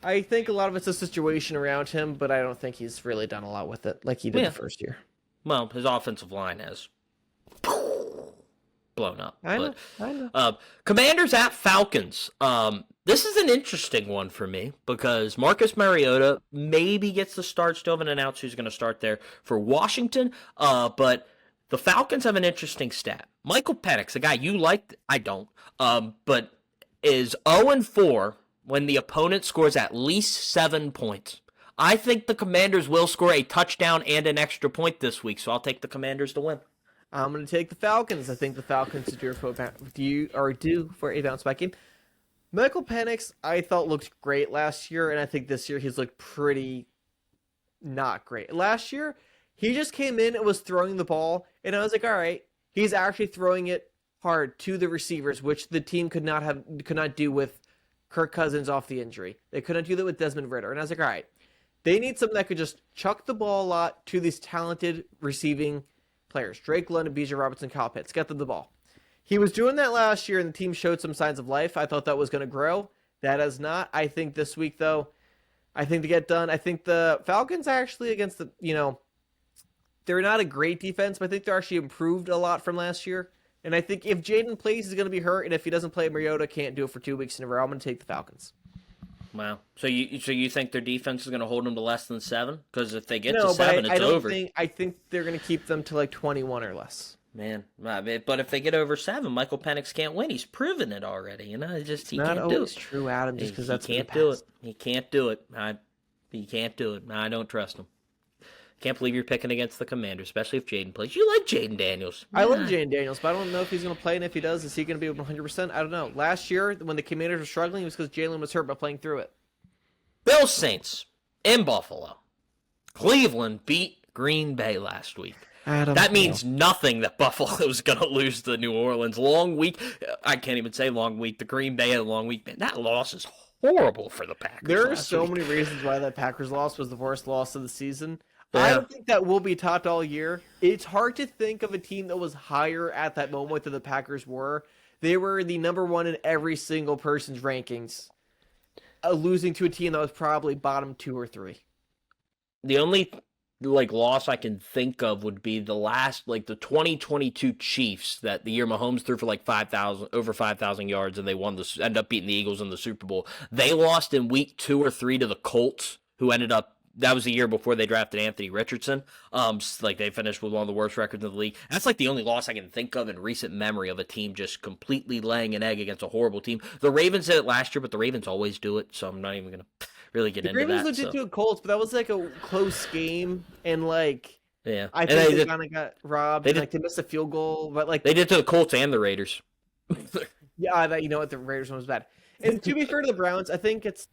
I think a lot of it's a situation around him, but I don't think he's really done a lot with it like he did the first year. Well, his offensive line has blown up. I know. Commanders at Falcons. This is an interesting one for me because Marcus Mariota maybe gets the start. Still haven't announced who's going to start there for Washington. But the Falcons have an interesting stat. Michael Penix, a guy you like, I don't, but is 0-4 when the opponent scores at least 7 points. I think the Commanders will score a touchdown and an extra point this week, so I'll take the Commanders to win. I'm going to take the Falcons. I think the Falcons are due for a bounce back game. Michael Penix, I thought looked great last year, and I think this year he's looked pretty not great. Last year, he just came in and was throwing the ball, and I was like, all right, he's actually throwing it hard to the receivers, which the team could not do with Kirk Cousins off the injury. They couldn't do that with Desmond Ridder. And I was like, all right, they need someone that could just chuck the ball a lot to these talented receiving players. Drake London, Bijan Robinson, Kyle Pitts. Get them the ball. He was doing that last year, and the team showed some signs of life. I thought that was going to grow. That has not. I think this week, though, I think to get done, I think the Falcons actually against the, they're not a great defense, but I think they're actually improved a lot from last year. And I think if Jaden plays, he's going to be hurt, and if he doesn't play, Mariota can't do it for 2 weeks in a row. I'm going to take the Falcons. Wow. So you think their defense is going to hold them to less than 7? Because if they get to 7, it's over. I think they're going to keep them to like 21 or less. Man, but if they get over 7, Michael Penix can't win. He's proven it already. He can't do it. Not always true, Adam. Just because that's he can't do it. He can't do it. He can't do it. I don't trust him. Can't believe you're picking against the Commanders, especially if Jaden plays. You like Jaden Daniels. I love Jaden Daniels, but I don't know if he's going to play, and if he does, is he going to be 100%? I don't know. Last year, when the Commanders were struggling, it was because Jalen was hurt by playing through it. Bills Saints in Buffalo. Cleveland beat Green Bay last week. That means nothing that Buffalo's going to lose to New Orleans. Long week. I can't even say long week. The Green Bay had a long week. Man, that loss is horrible for the Packers. There are so many reasons why that Packers loss was the worst loss of the season. Yeah. I don't think that will be topped all year. It's hard to think of a team that was higher at that moment than the Packers were. They were the number one in every single person's rankings, losing to a team that was probably bottom 2 or 3. The only loss I can think of would be the last the 2022 Chiefs, that the year Mahomes threw for over 5,000 yards and they end up beating the Eagles in the Super Bowl. They lost in week 2 or 3 to the Colts, who ended up. That was the year before they drafted Anthony Richardson. They finished with one of the worst records in the league. That's the only loss I can think of in recent memory of a team just completely laying an egg against a horrible team. The Ravens did it last year, but the Ravens always do it, so I'm not even going to really get into that. The Ravens legit to a Colts, but that was a close game, and yeah, I think they kind of got robbed. They missed a field goal, but they did to the Colts and the Raiders. Yeah, the Raiders one was bad. And to be fair to the Browns, I think it's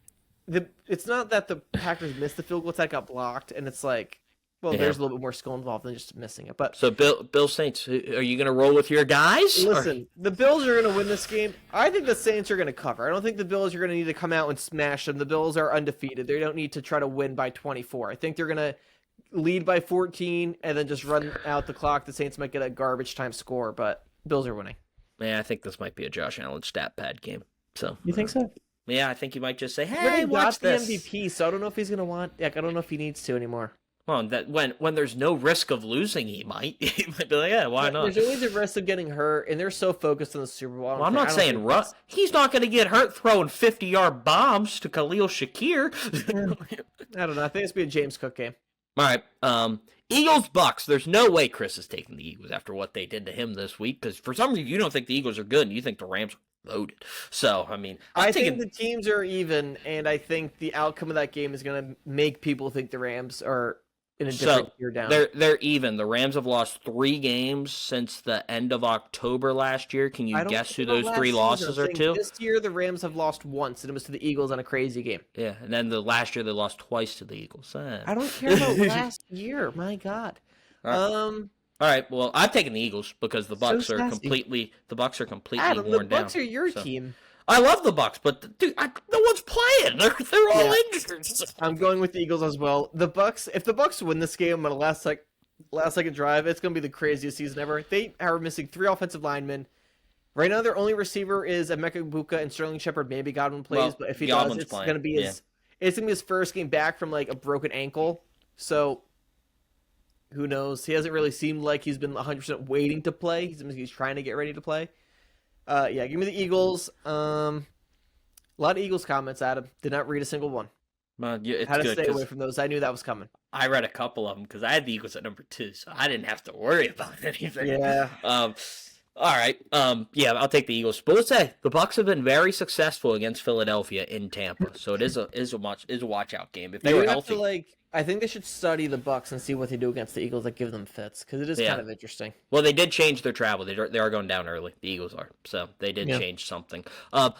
not that the Packers missed the field goal, it's that got blocked, and it's there's a little bit more skill involved than just missing it. But so Bill Saints, are you going to roll with your guys? Listen, the Bills are going to win this game. I think the Saints are going to cover. I don't think the Bills are going to need to come out and smash them. The Bills are undefeated. They don't need to try to win by 24. I think they're going to lead by 14 and then just run out the clock. The Saints might get a garbage time score, but Bills are winning. Yeah, I think this might be a Josh Allen stat pad game. So you think so? Yeah, I think he might just say, "Hey, watch this." The MVP, so I don't know if he's gonna want. I don't know if he needs to anymore. Well, that when there's no risk of losing, he might be like, "Yeah, why not?" There's always a risk of getting hurt, and they're so focused on the Super Bowl. Well, I'm not saying he's not going to get hurt throwing 50-yard bombs to Khalil Shakir. I don't know. I think it's gonna be a James Cook game. All right, Eagles Bucks. There's no way Chris is taking the Eagles after what they did to him this week, because for some reason you don't think the Eagles are good, and you think the Rams are loaded. So, I think the teams are even, and I think the outcome of that game is going to make people think the Rams are in a different tier down. They're even. The Rams have lost 3 games since the end of October last year. Can you guess who those 3 losses are to? This year, the Rams have lost once, and it was to the Eagles on a crazy game. Yeah, and then last year they lost twice to the Eagles. I don't care about last year. My God. All right, well, I'm taking the Eagles because the Bucks are completely Adam, worn down. The Bucks are your team. I love the Bucks, but dude, no one's playing. They're all injured. I'm going with the Eagles as well. The Bucks, if the Bucks win this game on a last second drive, it's going to be the craziest season ever. They are missing 3 offensive linemen. Right now, their only receiver is Emeka Egbuka and Sterling Shepard. Maybe Godwin plays, but if he does, it's going to be his first game back from a broken ankle. So who knows? He hasn't really seemed like he's been 100% waiting to play. He's trying to get ready to play. Give me the Eagles. A lot of Eagles comments, Adam. Did not read a single one. It's How to good, stay away from those. I knew that was coming. I read a couple of them because I had the Eagles at number 2, so I didn't have to worry about anything. Yeah. All right. Yeah, I'll take the Eagles. But let's say the Bucks have been very successful against Philadelphia in Tampa, so it is a watch out game. If they were healthy, I think they should study the Bucks and see what they do against the Eagles that give them fits, because it is kind of interesting. Well, they did change their travel. They are going down early. The Eagles are, so they did change something.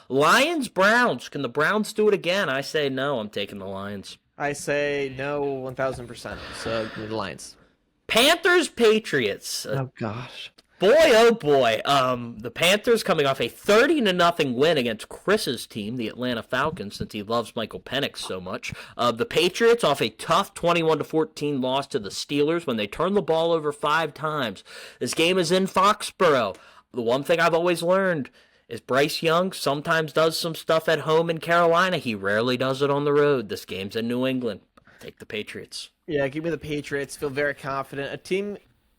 Lions Browns. Can the Browns do it again? I say no. I'm taking the Lions. I say no, 1,000%. So give me the Lions. Panthers Patriots. Oh gosh. Boy, oh boy. The Panthers coming off a 30-0 win against Chris's team, the Atlanta Falcons, since he loves Michael Penix so much. The Patriots off a tough 21-14 loss to the Steelers when they turned the ball over 5 times. This game is in Foxborough. The one thing I've always learned is Bryce Young sometimes does some stuff at home in Carolina. He rarely does it on the road. This game's in New England. Take the Patriots. Yeah, give me the Patriots. Feel very confident.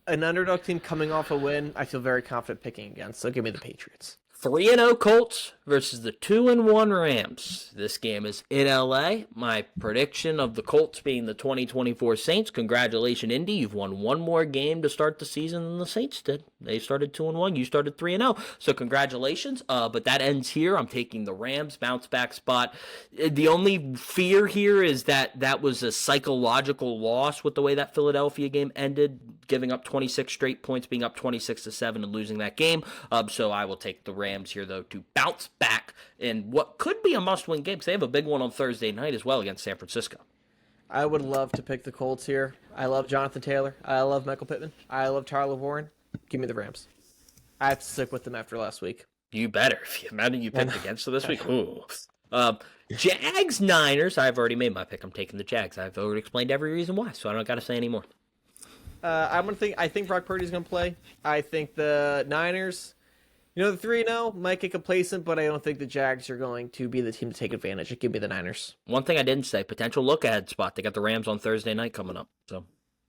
An underdog team coming off a win, I feel very confident picking against. So give me the Patriots. 3-0 Colts versus the 2-1 Rams. This game is in LA. My prediction of the Colts being the 2024 Saints. Congratulations, Indy. You've won one more game to start the season than the Saints did. They started 2-1. You started 3-0. So congratulations. But that ends here. I'm taking the Rams bounce back spot. The only fear here is that was a psychological loss with the way that Philadelphia game ended, giving up 26 straight points, being up 26-7 and losing that game. So I will take the Rams here, though, to bounce back in what could be a must-win game because they have a big one on Thursday night as well against San Francisco. I would love to pick the Colts here. I love Jonathan Taylor. I love Michael Pittman. I love Tyler Warren. Give me the Rams. I have to stick with them after last week. You better. If you imagine you picked against them this week. Ooh. Jags Niners. I've already made my pick. I'm taking the Jags. I've already explained every reason why, so I don't got to say anymore. I think Brock Purdy's gonna play. I think the Niners, the 3-0 might get complacent, but I don't think the Jags are going to be the team to take advantage. Give me the Niners. One thing I didn't say, potential look-ahead spot. They got the Rams on Thursday night coming up, so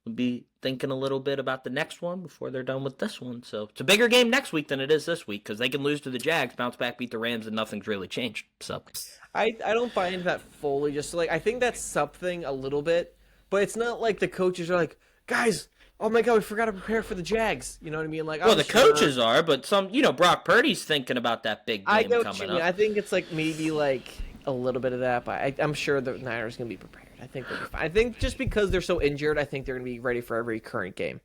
we'll be thinking a little bit about the next one before they're done with this one. So it's a bigger game next week than it is this week because they can lose to the Jags, bounce back, beat the Rams, and nothing's really changed. So I don't buy into that fully. Just I think that's something a little bit, but it's not like the coaches are like, guys, oh my God, we forgot to prepare for the Jags. You know what I mean? Well, the coaches are, but Brock Purdy's thinking about that big game coming up. I think it's maybe a little bit of that, but I'm sure the Niners going to be prepared. I think they'll be fine. I think just because they're so injured, I think they're going to be ready for every current game.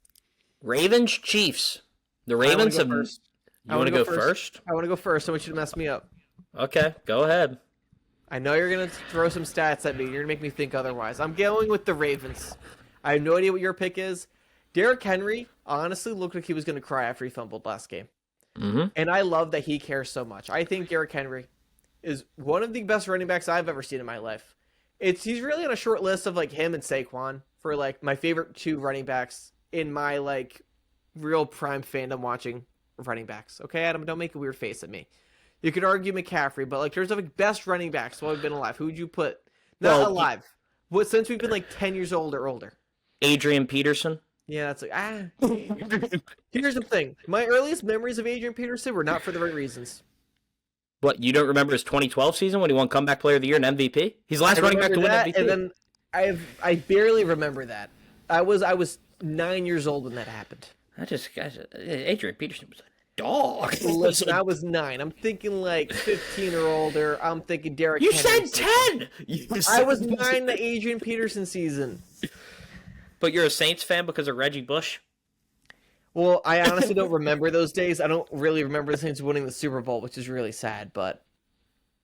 Ravens Chiefs. The Ravens have. First. You want to go first? I want to go first. I want you to mess me up. Okay, go ahead. I know you're going to throw some stats at me. You're going to make me think otherwise. I'm going with the Ravens. I have no idea what your pick is. Derrick Henry honestly looked like he was going to cry after he fumbled last game. Mm-hmm. And I love that he cares so much. I think Derrick Henry is one of the best running backs I've ever seen in my life. He's really on a short list of him and Saquon for my favorite 2 running backs in my real prime fandom watching running backs. Okay, Adam, don't make a weird face at me. You could argue McCaffrey, but there's the best running backs while we've been alive. Who would you put? Not alive. Since we've been 10 years old or older. Adrian Peterson. Yeah, that's Here's the thing. My earliest memories of Adrian Peterson were not for the right reasons. What, you don't remember his 2012 season when he won Comeback Player of the Year and MVP? He's the last running back to win MVP. And then I barely remember that. I was 9 years old when that happened. Adrian Peterson was a dog. Listen, I was 9. I'm thinking 15 or older. I'm thinking Derrick You Henry. said 10! I was 9 the Adrian Peterson season. But you're a Saints fan because of Reggie Bush? Well, I honestly don't remember those days. I don't really remember the Saints winning the Super Bowl, which is really sad, but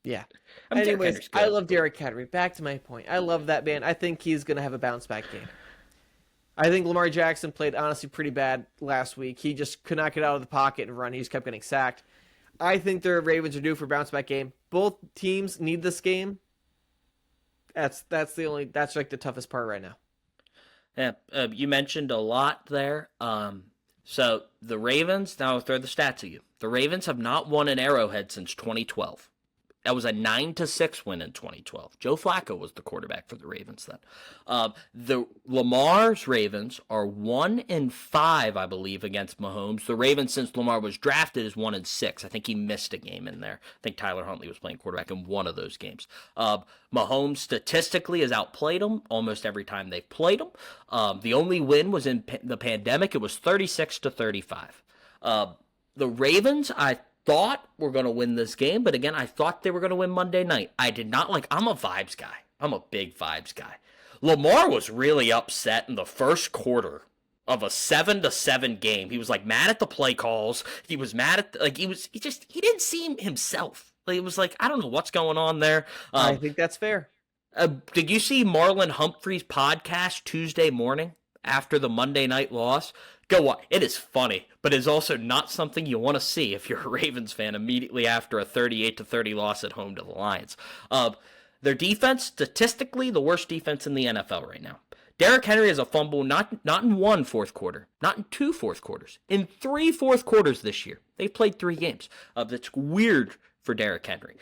yeah. Anyways, I love Derrick Henry. Back to my point. I love that man. I think he's going to have a bounce-back game. I think Lamar Jackson played honestly pretty bad last week. He just could not get out of the pocket and run. He just kept getting sacked. I think the Ravens are due for a bounce-back game. Both teams need this game. That's the toughest part right now. Yeah, you mentioned a lot there. So the Ravens, now I'll throw the stats at you. The Ravens have not won an Arrowhead since 2012. That was a 9-6 win in 2012. Joe Flacco was the quarterback for the Ravens then. The Lamar's Ravens are 1-5, I believe, against Mahomes. The Ravens, since Lamar was drafted, is 1-6. I think he missed a game in there. I think Tyler Huntley was playing quarterback in one of those games. Mahomes statistically has outplayed him almost every time they've played him. The only win was in the pandemic. It was 36-35. The Ravens, I thought were going to win this game, but again, I thought they were going to win Monday night. I did not I'm a vibes guy. I'm a big vibes guy. Lamar was really upset in the first quarter of a 7-7 game. He was like mad at the play calls. He was mad at he didn't seem himself. Like, it was like, I don't know what's going on there. I think that's fair. Did you see Marlon Humphrey's podcast Tuesday morning after the Monday night loss? Go on. It is funny, but it's also not something you want to see if you're a Ravens fan immediately after a 38-30 loss at home to the Lions. Their defense, statistically, the worst defense in the NFL right now. Derrick Henry has a fumble not in one fourth quarter, not in two fourth quarters, in 3 fourth quarters this year. They've played 3 games. That's weird for Derrick Henry.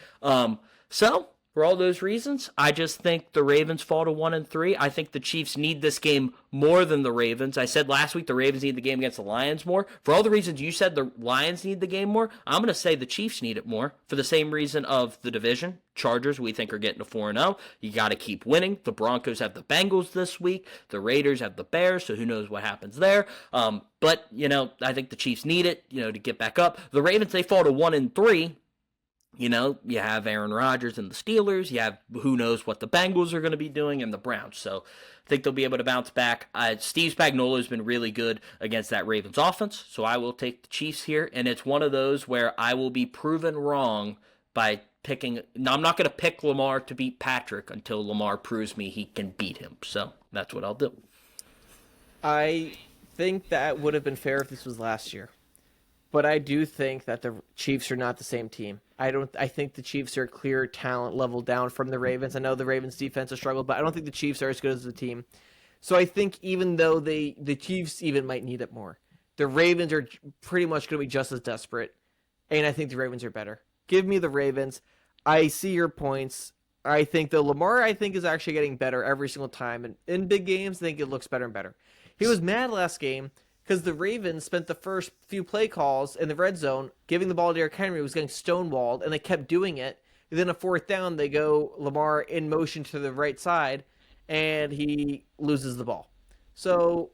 So, for all those reasons, I just think the Ravens fall to 1-3. I think the Chiefs need this game more than the Ravens. I said last week the Ravens need the game against the Lions more. For all the reasons you said the Lions need the game more, I'm going to say the Chiefs need it more for the same reason of the division. Chargers, we think, are getting to 4-0. You got to keep winning. The Broncos have the Bengals this week. The Raiders have the Bears, so who knows what happens there. But, I think the Chiefs need it, to get back up. The Ravens, they fall to 1-3. You have Aaron Rodgers and the Steelers. You have who knows what the Bengals are going to be doing and the Browns. So I think they'll be able to bounce back. Steve Spagnuolo has been really good against that Ravens offense. So I will take the Chiefs here. And it's one of those where I will be proven wrong by picking. Now, I'm not going to pick Lamar to beat Patrick until Lamar proves me he can beat him. So that's what I'll do. I think that would have been fair if this was last year. But I do think that the Chiefs are not the same team. I think the Chiefs are a clear talent level down from the Ravens. I know the Ravens defense has struggled, but I don't think the Chiefs are as good as the team. So I think even though the Chiefs even might need it more, the Ravens are pretty much going to be just as desperate. And I think the Ravens are better. Give me the Ravens. I see your points. I think the Lamar, is actually getting better every single time. And in big games, I think it looks better and better. He was mad last game because the Ravens spent the first few play calls in the red zone giving the ball to Derrick Henry, was getting stonewalled, and they kept doing it. And then a 4th down, they go Lamar in motion to the right side, and he loses the ball. So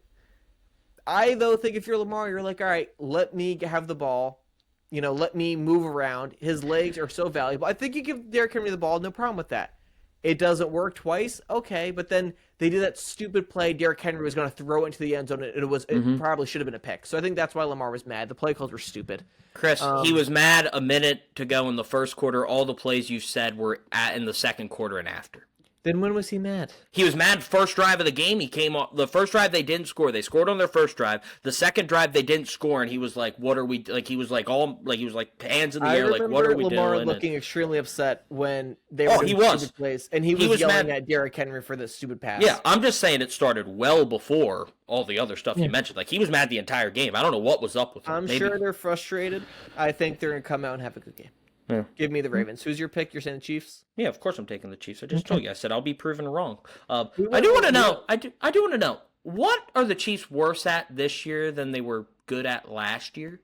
I, though, think if you're Lamar, you're like, all right, let me have the ball. Let me move around. His legs are so valuable. I think you give Derrick Henry the ball, no problem with that. It doesn't work twice, okay, but then they did that stupid play. Derrick Henry was going to throw it into the end zone, and it probably should have been a pick. So I think that's why Lamar was mad. The play calls were stupid. Chris, he was mad a minute to go in the first quarter. All the plays you said were in the second quarter and after. Then when was he mad? He was mad first drive of the game. He came off the first drive. They didn't score. They scored on their first drive. The second drive they didn't score, and he was like, "What are we?" Like he was like hands in the air, like what are we Lamar doing? Looking extremely upset when they were he doing was. stupid plays, and he was yelling mad at Derrick Henry for this stupid pass. Yeah, I'm just saying it started well before all the other stuff you mentioned. Like he was mad the entire game. I don't know what was up with him. I'm sure they're frustrated. I think they're gonna come out and have a good game. Yeah. Give me the Ravens. Who's your pick? You're saying the Chiefs? Yeah, of course I'm taking the Chiefs. I just told you. I said I'll be proven wrong. I do want to know. I do want to know, what are the Chiefs worse at this year than they were good at last year?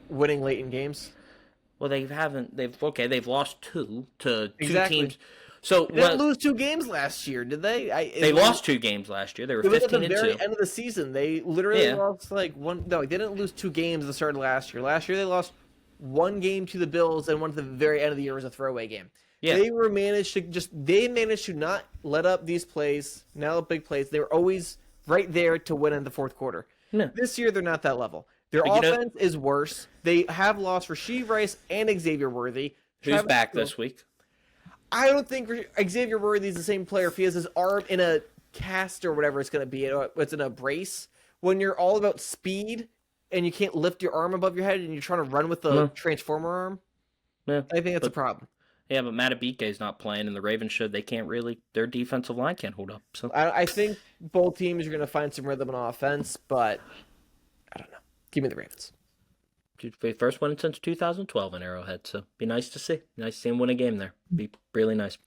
Winning late in games. Well, they haven't. They've lost 2 to 2 Exactly. teams. So they didn't lose 2 games last year, did they? They lost 2 games last year. They were 15-2. At the very end of the season, they literally lost one. No, they didn't lose 2 games at the start of last year. Last year they lost 1 game to the Bills, and one at the very end of the year was a throwaway game. Yeah. They managed to not let up these plays, now big plays. They were always right there to win in the fourth quarter. Yeah. This year they're not that level. Their offense is worse. They have lost Rashee Rice and Xavier Worthy. Who's back this week? I don't think Xavier Worthy is the same player if he has his arm in a cast or whatever it's going to be. It's in a brace. When you're all about speed and you can't lift your arm above your head and you're trying to run with the transformer arm, I think that's a problem. Yeah, but Matabike is not playing, and the Ravens their defensive line can't hold up. So I think both teams are going to find some rhythm on offense, but I don't know. Give me the Ravens. First win since 2012 in Arrowhead, so be nice to see. Nice to see him win a game there. Be really nice.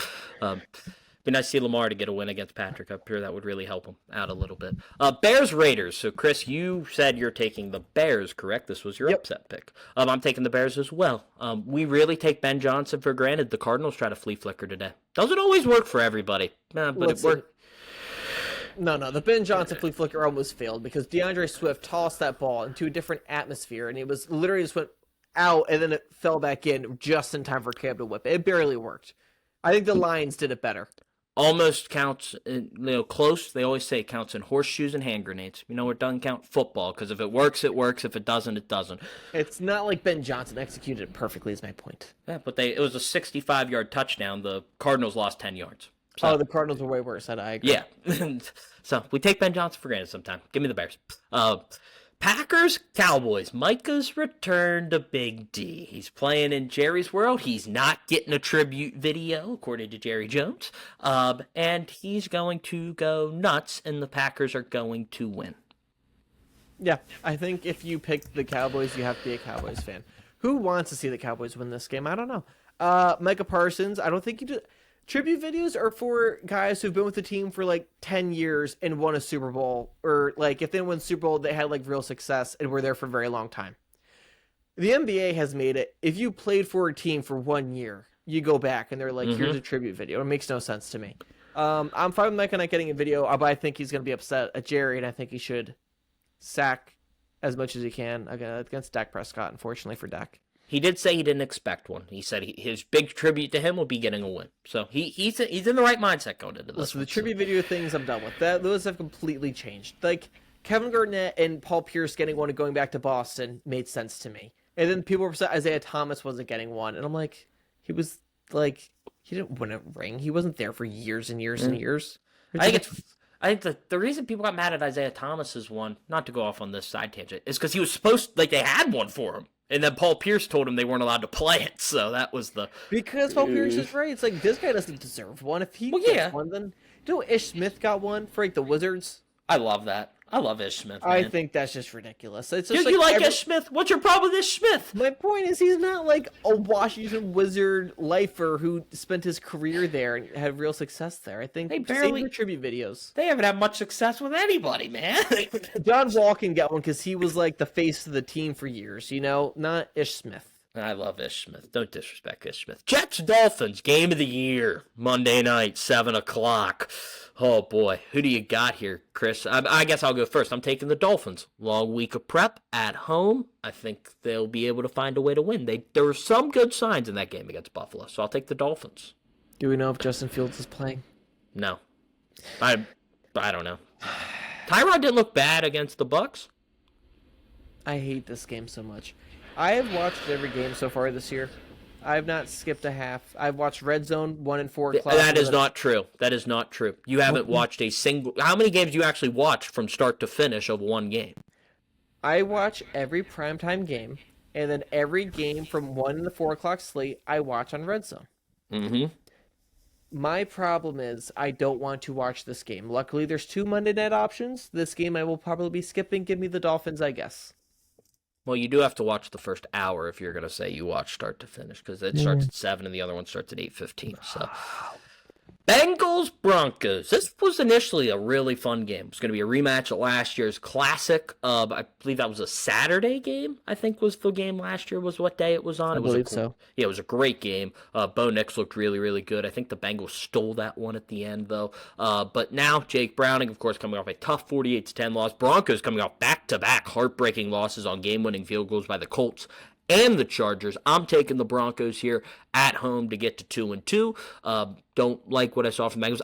Be nice to see Lamar to get a win against Patrick. I'm sure that would really help him out a little bit. Bears Raiders. So Chris, you said you're taking the Bears, correct? This was your upset pick. I'm taking the Bears as well. We really take Ben Johnson for granted. The Cardinals try to flea flicker today. Doesn't always work for everybody, but it worked. No. The Ben Johnson flea flicker almost failed because DeAndre Swift tossed that ball into a different atmosphere, and it was literally just went out, and then it fell back in just in time for Cam to whip it. It barely worked. I think the Lions did it better. Almost counts, close. They always say it counts in horseshoes and hand grenades. You know, it doesn't count football because if it works, it works. If it doesn't, it doesn't. It's not like Ben Johnson executed it perfectly, is my point. Yeah, but it was a 65-yard touchdown. The Cardinals lost 10 yards. So, the Cardinals were way worse. I agree. Yeah. So we take Ben Johnson for granted sometimes. Give me the Bears. Packers, Cowboys. Micah's returned to Big D. He's playing in Jerry's world. He's not getting a tribute video, according to Jerry Jones. And he's going to go nuts, and the Packers are going to win. Yeah, I think if you pick the Cowboys, you have to be a Cowboys fan. Who wants to see the Cowboys win this game? I don't know. Micah Parsons, I don't think you do. Tribute videos are for guys who've been with the team for like 10 years and won a Super Bowl, or like if they won Super Bowl, they had like real success and were there for a very long time. The NBA has made it, if you played for a team for 1 year, you go back and they're like, here's a tribute video. It makes no sense to me. I'm fine with Micah not getting a video, but I think he's going to be upset at Jerry, and I think he should sack as much as he can against Dak Prescott, unfortunately for Dak. He did say he didn't expect one. He said his big tribute to him will be getting a win. So he's in the right mindset going into this. Listen, the tribute video things I'm done with. Those have completely changed. Like Kevin Garnett and Paul Pierce getting one and going back to Boston made sense to me. And then people were upset Isaiah Thomas wasn't getting one. And I'm like, he didn't win a ring. He wasn't there for years and years and years. I think the reason people got mad at Isaiah Thomas's one, not to go off on this side tangent, is because he was they had one for him. And then Paul Pierce told him they weren't allowed to play it, so that was the... Because Paul Pierce is right. It's like, this guy doesn't deserve one. If he gets one, then... You know, Ish Smith got one for, like, the Wizards? I love that. I love Ish Smith, man. I think that's just ridiculous. It's just you like Ish Smith? What's your problem with Ish Smith? My point is he's not like a Washington Wizard lifer who spent his career there and had real success there. I think they barely tribute videos. They haven't had much success with anybody, man. John Wall can get one because he was like the face of the team for years, you know? Not Ish Smith. I love Ish Smith. Don't disrespect Ish Smith. Jets Dolphins, game of the year, Monday night, 7 o'clock. Oh boy, who do you got here, Chris? I guess I'll go first. I'm taking the Dolphins. Long week of prep at home. I think they'll be able to find a way to win. There were some good signs in that game against Buffalo, so I'll take the Dolphins. Do we know if Justin Fields is playing? No, I don't know. Tyrod didn't look bad against the Bucs. I hate this game so much. I have watched every game so far this year. I have not skipped a half. I've watched Red Zone 1 and 4 o'clock. That is not true. That is not true. You haven't watched a single... How many games you actually watched from start to finish of one game? I watch every primetime game, and then every game from 1 in the 4 o'clock slate, I watch on Red Zone. Mm-hmm. My problem is I don't want to watch this game. Luckily, there's 2 Monday night options. This game I will probably be skipping. Give me the Dolphins, I guess. Well, you do have to watch the first hour if you're going to say you watch start to finish, because it starts at 7 and the other one starts at 8:15. So, Bengals Broncos. This was initially a really fun game. It was going to be a rematch of last year's classic. I believe that was a Saturday game. I think was the game last year. Was what day it was on. I believe so. Yeah, it was a great game. Bo Nix looked really, really good. I think the Bengals stole that one at the end though. But now Jake Browning, of course, coming off a tough 48-10 loss. Broncos coming off back-to-back heartbreaking losses on game-winning field goals by the Colts and the Chargers. I'm taking the Broncos here at home to get to 2-2. Don't like what I saw from the Bengals.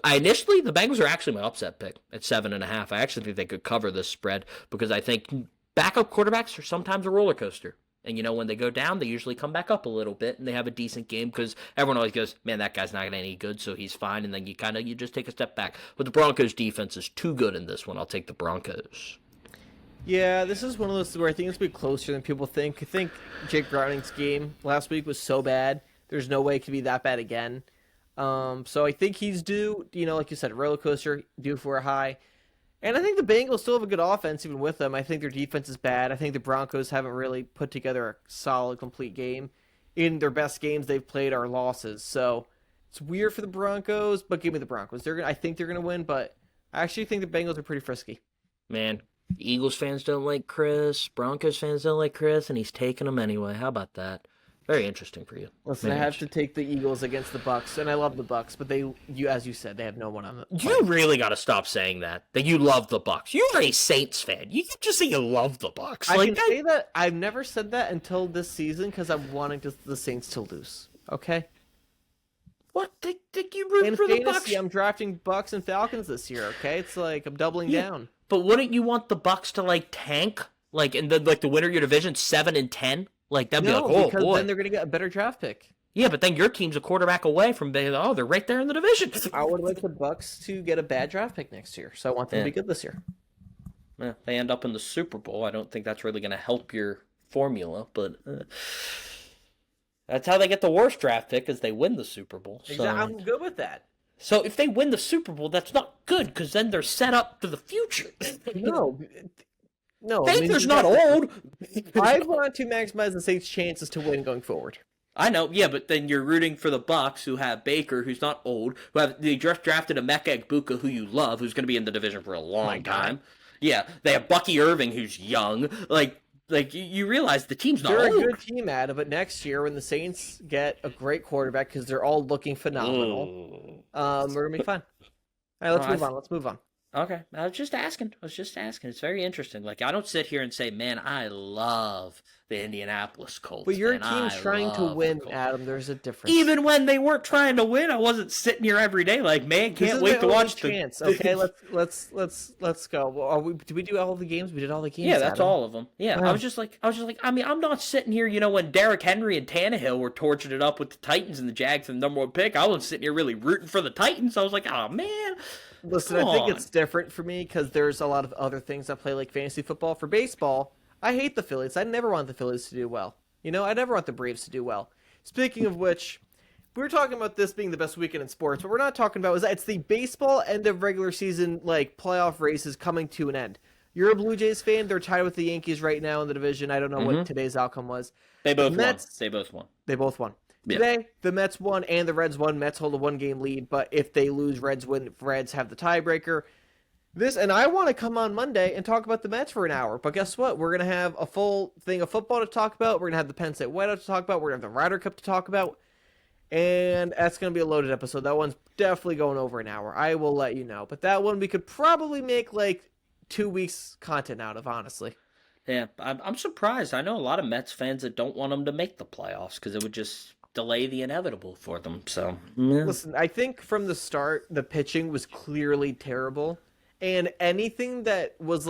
The Bengals are actually my upset pick at 7.5. I actually think they could cover this spread because I think backup quarterbacks are sometimes a roller coaster. And, when they go down, they usually come back up a little bit and they have a decent game because everyone always goes, man, that guy's not getting any good, so he's fine. And then you just take a step back. But the Broncos defense is too good in this one. I'll take the Broncos. Yeah, this is one of those where I think it's going to be closer than people think. I think Jake Browning's game last week was so bad. There's no way it could be that bad again. So I think he's due, like you said, roller coaster, due for a high. And I think the Bengals still have a good offense even with them. I think their defense is bad. I think the Broncos haven't really put together a solid, complete game. In their best games they've played are losses. So it's weird for the Broncos, but give me the Broncos. I think they're going to win, but I actually think the Bengals are pretty frisky. Man, Eagles fans don't like Chris. Broncos fans don't like Chris, and he's taking them anyway. How about that? Very interesting for you. Listen, Very I have to take the Eagles against the Bucks, and I love the Bucks, but as you said, they have no one on the. You really got to stop saying that you love the Bucks. You're a Saints fan. You can't just say you love the Bucks. I can say that. I've never said that until this season because I'm wanting the Saints to lose. Okay. What? Did you root for the Bucks? I'm drafting Bucks and Falcons this year. Okay, it's like I'm doubling down. But wouldn't you want the Bucks to tank in the winner of your division 7-10? That'd be because boy. Then they're gonna get a better draft pick. Yeah, but then your team's a quarterback away from being. Oh, they're right there in the division. I would like the Bucks to get a bad draft pick next year, so I want them to be good this year. Yeah, they end up in the Super Bowl. I don't think that's really going to help your formula, but that's how they get the worst draft pick, is they win the Super Bowl. So. Exactly. I'm good with that. So if they win the Super Bowl, that's not good, because then they're set up for the future. No, Baker's not old. I want to maximize the Saints' chances to win going forward. I know, yeah, but then you're rooting for the Bucks, who have Baker, who's not old, they just drafted Emeka Egbuka, who you love, who's going to be in the division for a long time. Yeah, they have Bucky Irving, who's young. You realize the team's not old. They're a good team, Adam, but next year when the Saints get a great quarterback, because they're all looking phenomenal, we're going to be fine. All right, let's move on. Okay, I was just asking. It's very interesting. I don't sit here and say, man, I love the Indianapolis Colts. But your team's trying to win, Adam. There's a difference. Even when they weren't trying to win, I wasn't sitting here every day man, can't wait to watch the chance. Okay, let's go. Well, did we do all the games? We did all the games. Yeah, that's Adam. all of them. Yeah, I was just like, I mean, I'm not sitting here, when Derrick Henry and Tannehill were torching it up with the Titans and the Jags and the number one pick. I wasn't sitting here really rooting for the Titans. I was like, oh man. Listen, I think it's different for me because there's a lot of other things I play, like fantasy football. For baseball, I hate the Phillies. I never want the Phillies to do well. I never want the Braves to do well. Speaking of which, we were talking about this being the best weekend in sports. What we're not talking about is that it's the baseball end of regular season, playoff races coming to an end. You're a Blue Jays fan. They're tied with the Yankees right now in the division. I don't know what today's outcome was. They both won. They both won. Yeah. Today, the Mets won and the Reds won. Mets hold a one-game lead, but if they lose, Reds win. Reds have the tiebreaker. And I want to come on Monday and talk about the Mets for an hour, but guess what? We're going to have a full thing of football to talk about. We're going to have the Penn State Whiteout to talk about. We're going to have the Ryder Cup to talk about, and that's going to be a loaded episode. That one's definitely going over an hour. I will let you know, but that one we could probably make 2 weeks content out of, honestly. Yeah, I'm surprised. I know a lot of Mets fans that don't want them to make the playoffs because it would just delay the inevitable for them. So Listen, I think from the start, the pitching was clearly terrible. And anything that was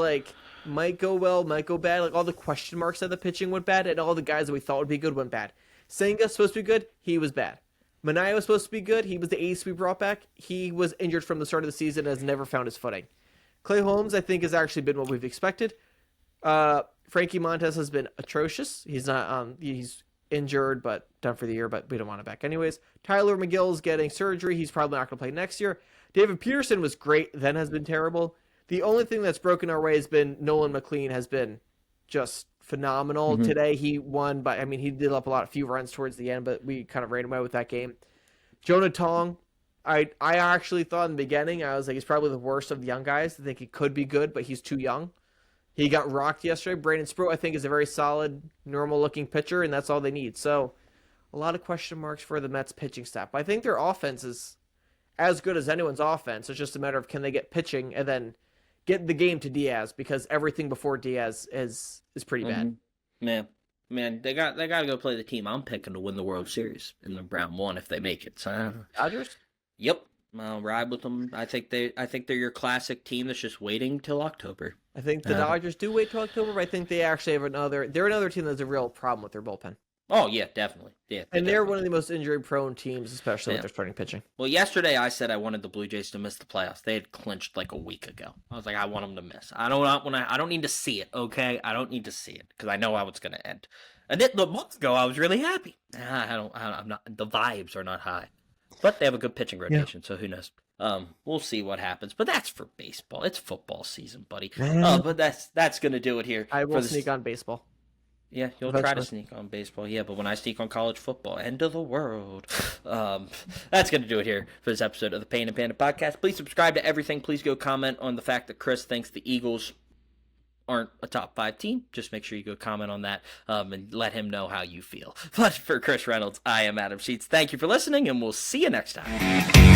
might go well, might go bad, all the question marks that the pitching went bad, and all the guys that we thought would be good went bad. Senga's supposed to be good, he was bad. Manaea was supposed to be good, he was the ace we brought back. He was injured from the start of the season and has never found his footing. Clay Holmes, I think, has actually been what we've expected. Frankie Montes has been atrocious. He's not he's injured, but done for the year, but we don't want him back anyways. Tyler McGill's getting surgery. He's probably not going to play next year. David Peterson was great, then has been terrible. The only thing that's broken our way has been Nolan McLean has been just phenomenal. Mm-hmm. Today he won, but he did up a few runs towards the end, but we kind of ran away with that game. Jonah Tong, I actually thought in the beginning, I was like, he's probably the worst of the young guys. I think he could be good, but he's too young. He got rocked yesterday. Brandon Sproat, I think, is a very solid, normal-looking pitcher, and that's all they need. So, a lot of question marks for the Mets pitching staff. But I think their offense is as good as anyone's offense. It's just a matter of can they get pitching and then get the game to Diaz, because everything before Diaz is pretty bad. Man, they got to go play the team I'm picking to win the World Series in the round one if they make it. So, Dodgers? Yep. I'll ride with them. I think they're your classic team that's just waiting till October. I think the Dodgers do wait till October, but I think they actually have another team that's a real problem with their bullpen. Oh, yeah, definitely. Yeah, they're one of the most injury-prone teams, especially with their starting pitching. Well, yesterday I said I wanted the Blue Jays to miss the playoffs. They had clinched a week ago. I was like, I want them to miss. I don't need to see it, okay? I don't need to see it because I know how it's going to end. And then a month ago, I was really happy. I'm not. The vibes are not high. But they have a good pitching rotation, so who knows? We'll see what happens. But that's for baseball. It's football season, buddy. But that's going to do it here. I will sneak on baseball. Yeah, you'll try to sneak on baseball. Yeah, but when I sneak on college football, end of the world. That's going to do it here for this episode of the Pain and Panda podcast. Please subscribe to everything. Please go comment on the fact that Chris thinks the Eagles aren't a top 5 team, just make sure you go comment on that and let him know how you feel. But for Chris Reynolds, I am Adam Sheets. Thank you for listening, and we'll see you next time.